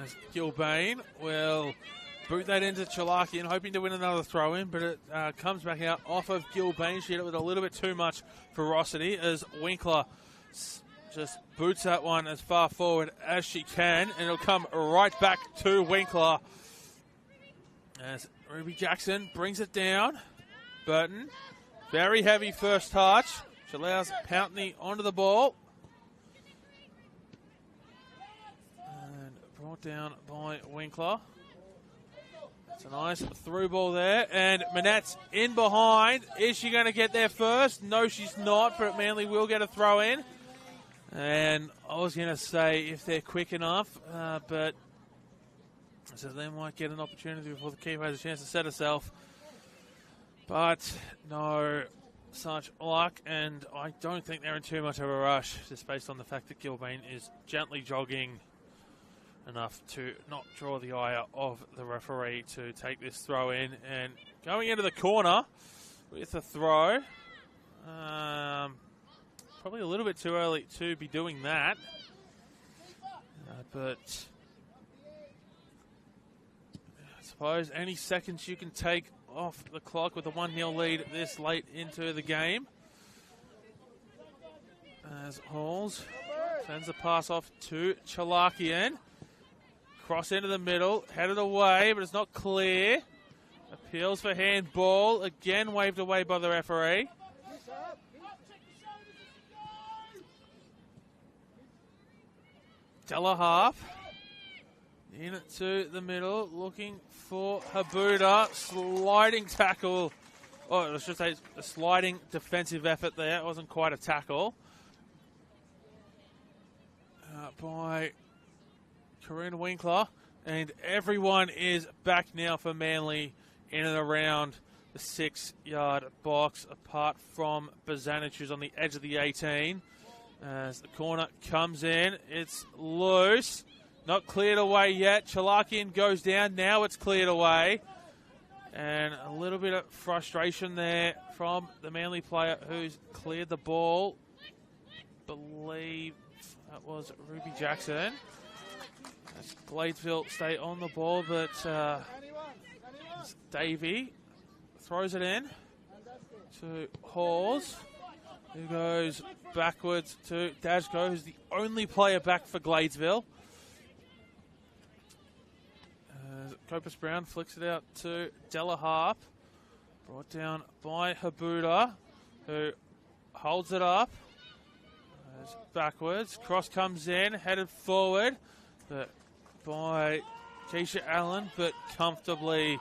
As Gilbane will boot that into Chalakian, hoping to win another throw-in, but it comes back out off of Gilbane. She hit it with a little bit too much ferocity as Winkler just boots that one as far forward as she can, and it'll come right back to Winkler. As Ruby Jackson brings it down. Burton, very heavy first touch, which allows Pountney onto the ball. And brought down by Winkler. It's a nice through ball there, and Manette's in behind. Is she going to get there first? No, she's not, but Manly will get a throw in. And I was going to say if they're quick enough, but so they might get an opportunity before the keeper has a chance to set herself. But no such luck, and I don't think they're in too much of a rush, just based on the fact that Gilbane is gently jogging enough to not draw the ire of the referee to take this throw in, and going into the corner with a throw. Probably a little bit too early to be doing that, but I suppose any seconds you can take off the clock with a 1-0 lead this late into the game. As Halls sends a pass off to Chalakian. Cross into the middle, headed away, but it's not clear. Appeals for handball, again waved away by the referee. Delahalf into the middle, looking for Habuda. Sliding tackle. Oh, I should say a sliding defensive effort there. It wasn't quite a tackle. By Karuna Winkler, and everyone is back now for Manly in and around the 6-yard box, apart from Bazanic, who's on the edge of the 18. As the corner comes in, it's loose, not cleared away yet. Chalakian goes down, now it's cleared away. And a little bit of frustration there from the Manly player who's cleared the ball. Believe that was Ruby Jackson. As Gladesville stay on the ball, but Davey throws it in to Halls, who goes backwards to Dashko, who's the only player back for Gladesville. Copus Brown flicks it out to Delaharp, brought down by Habuda, who holds it up. Backwards, cross comes in, headed forward, but by Keisha Allen, but comfortably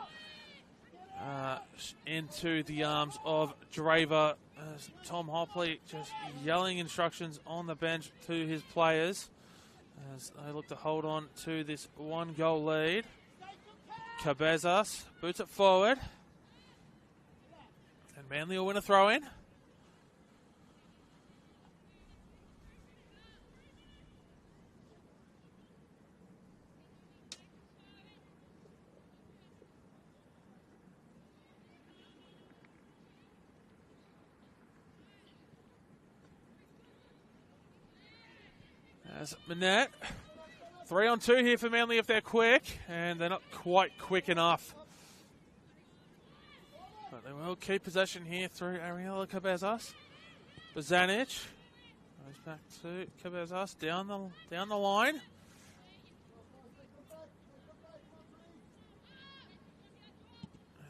into the arms of Draver. Tom Hopley just yelling instructions on the bench to his players as they look to hold on to this 1-goal lead. Cabezas boots it forward, and Manly will win a throw-in. As Manette, 3-on-2 here for Manly if they're quick, and they're not quite quick enough. But they will keep possession here through Ariella Cabezas. Bazanic goes back to Cabezas down the line.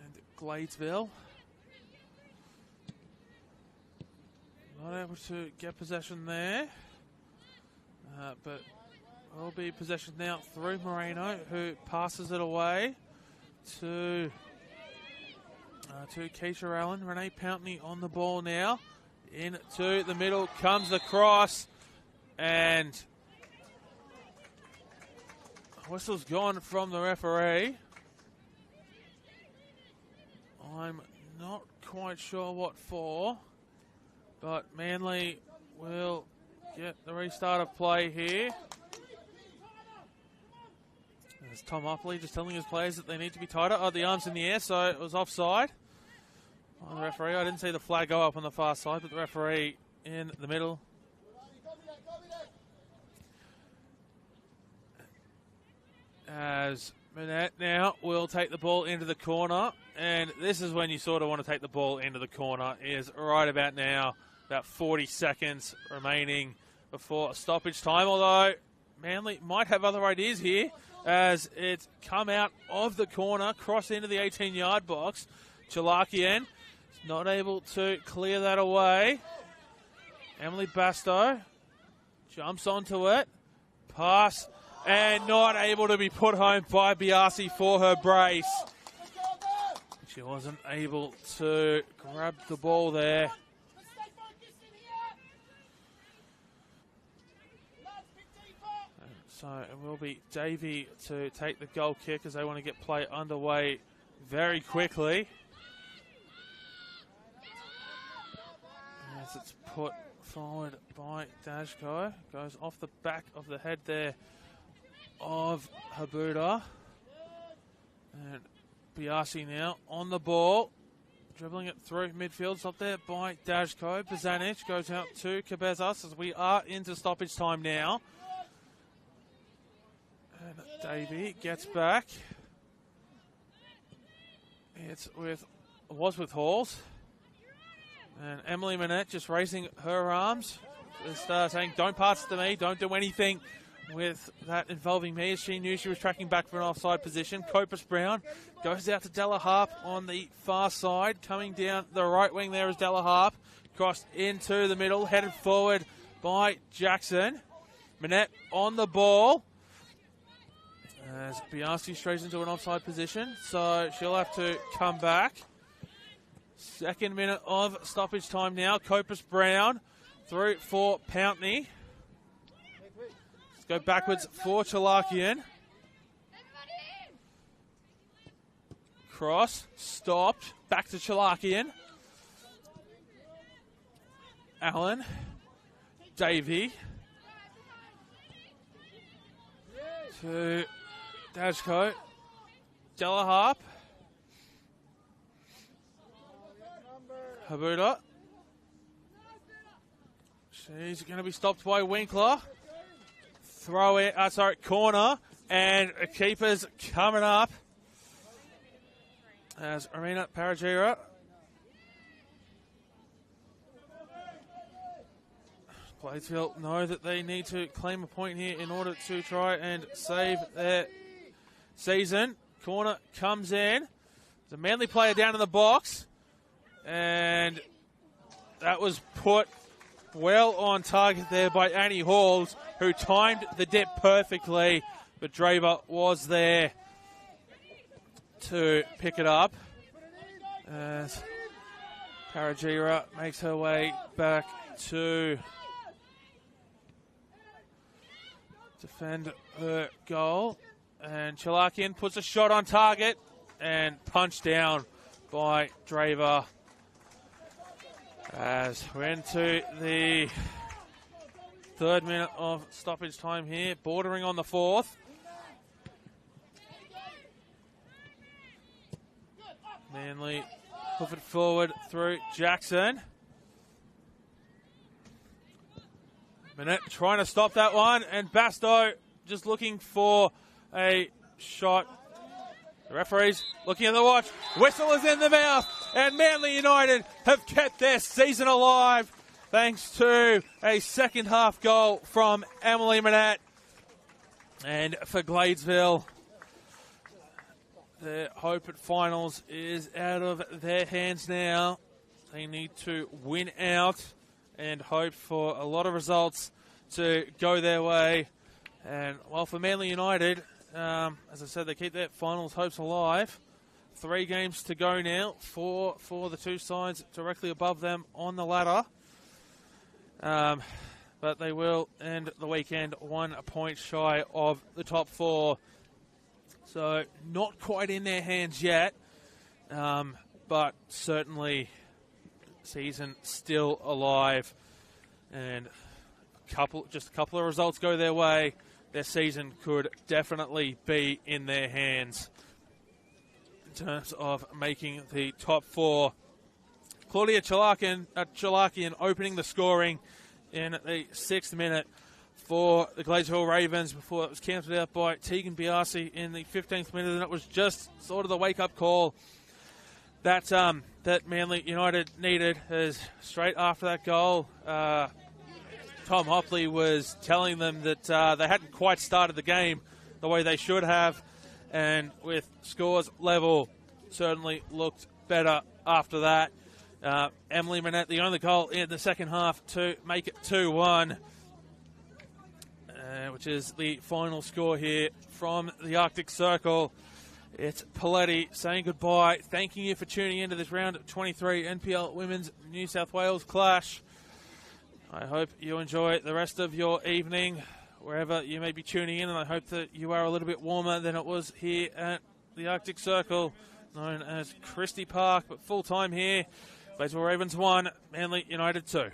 And Gladesville not able to get possession there. But will be possession now through Moreno, who passes it away to Keisha Allen. Renee Pountney on the ball now. Into the middle comes the cross, and whistle's gone from the referee. I'm not quite sure what for, but Manly will get the restart of play here. There's Tom Upley just telling his players that they need to be tighter. Oh, the arm's in the air, so it was offside on the referee. I didn't see the flag go up on the far side, but the referee in the middle. As Manette now will take the ball into the corner, and this is when you sort of want to take the ball into the corner, is right about now, about 40 seconds remaining before stoppage time, although Manly might have other ideas here as it's come out of the corner, cross into the 18-yard box. Chalakian is not able to clear that away. Emily Basto jumps onto it. Pass, and not able to be put home by Biasi for her brace. She wasn't able to grab the ball there. So it will be Davey to take the goal kick as they want to get play underway very quickly. As it's put forward by Dashko. Goes off the back of the head there of Habuda. And Biasi now on the ball. Dribbling it through midfield. Stopped there by Dashko. Bazanic goes out to Cabezas as we are into stoppage time now. And Davey gets back. It was with Halls. And Emily Manette just raising her arms. Just saying, don't pass it to me. Don't do anything with that involving me, as she knew she was tracking back for an offside position. Copus Brown goes out to Della Harp on the far side. Coming down the right wing there is Della Harp. Crossed into the middle. Headed forward by Jackson. Manette on the ball. As Biasi strays into an offside position, so she'll have to come back. Second minute of stoppage time now. Copus Brown through for Pountney. Let's go backwards for Chalakian. Cross, stopped, back to Chalakian. Allen, Davey. To Dashko, Della Harp, Habuda. She's going to be stopped by Winkler. Throw it, corner, and a keeper's coming up as Arena Paragira. Gladesville know that they need to claim a point here in order to try and save their season. Corner comes in. There's a Manly player down in the box. And that was put well on target there by Annie Halls, who timed the dip perfectly. But Draver was there to pick it up. As Paragira makes her way back to defend her goal. And Chalakian puts a shot on target and punched down by Draver. As we're into the third minute of stoppage time here, bordering on the fourth. Manly hoof it forward through Jackson. Minette trying to stop that one, and Basto just looking for a shot. The referee's looking at the watch. Whistle is in the mouth, and Manly United have kept their season alive thanks to a second half goal from Emily Minette. And for Gladesville, their hope at finals is out of their hands now. They need to win out and hope for a lot of results to go their way. And while for Manly United, as I said, they keep their finals hopes alive. 3 games to go now for the two sides directly above them on the ladder. But they will end the weekend 1 point shy of the top 4. So not quite in their hands yet, but certainly season still alive. And just a couple of results go their way, their season could definitely be in their hands in terms of making the top 4. Claudia Chalakian opening the scoring in the 6th minute for the Gladesville Ravens before it was cancelled out by Tegan Biasi in the 15th minute, and it was just sort of the wake-up call that that Manly United needed. As straight after that goal, Tom Hopley was telling them that they hadn't quite started the game the way they should have, and with scores level, certainly looked better after that. Emily Minette, the only goal in the second half to make it 2-1, which is the final score here from the Arctic Circle. It's Paletti saying goodbye, thanking you for tuning into this round of 23 NPL Women's New South Wales Clash. I hope you enjoy the rest of your evening, wherever you may be tuning in, and I hope that you are a little bit warmer than it was here at the Arctic Circle, known as Christie Park, but full time here. Gladesville Ravens 1, Manly United 2.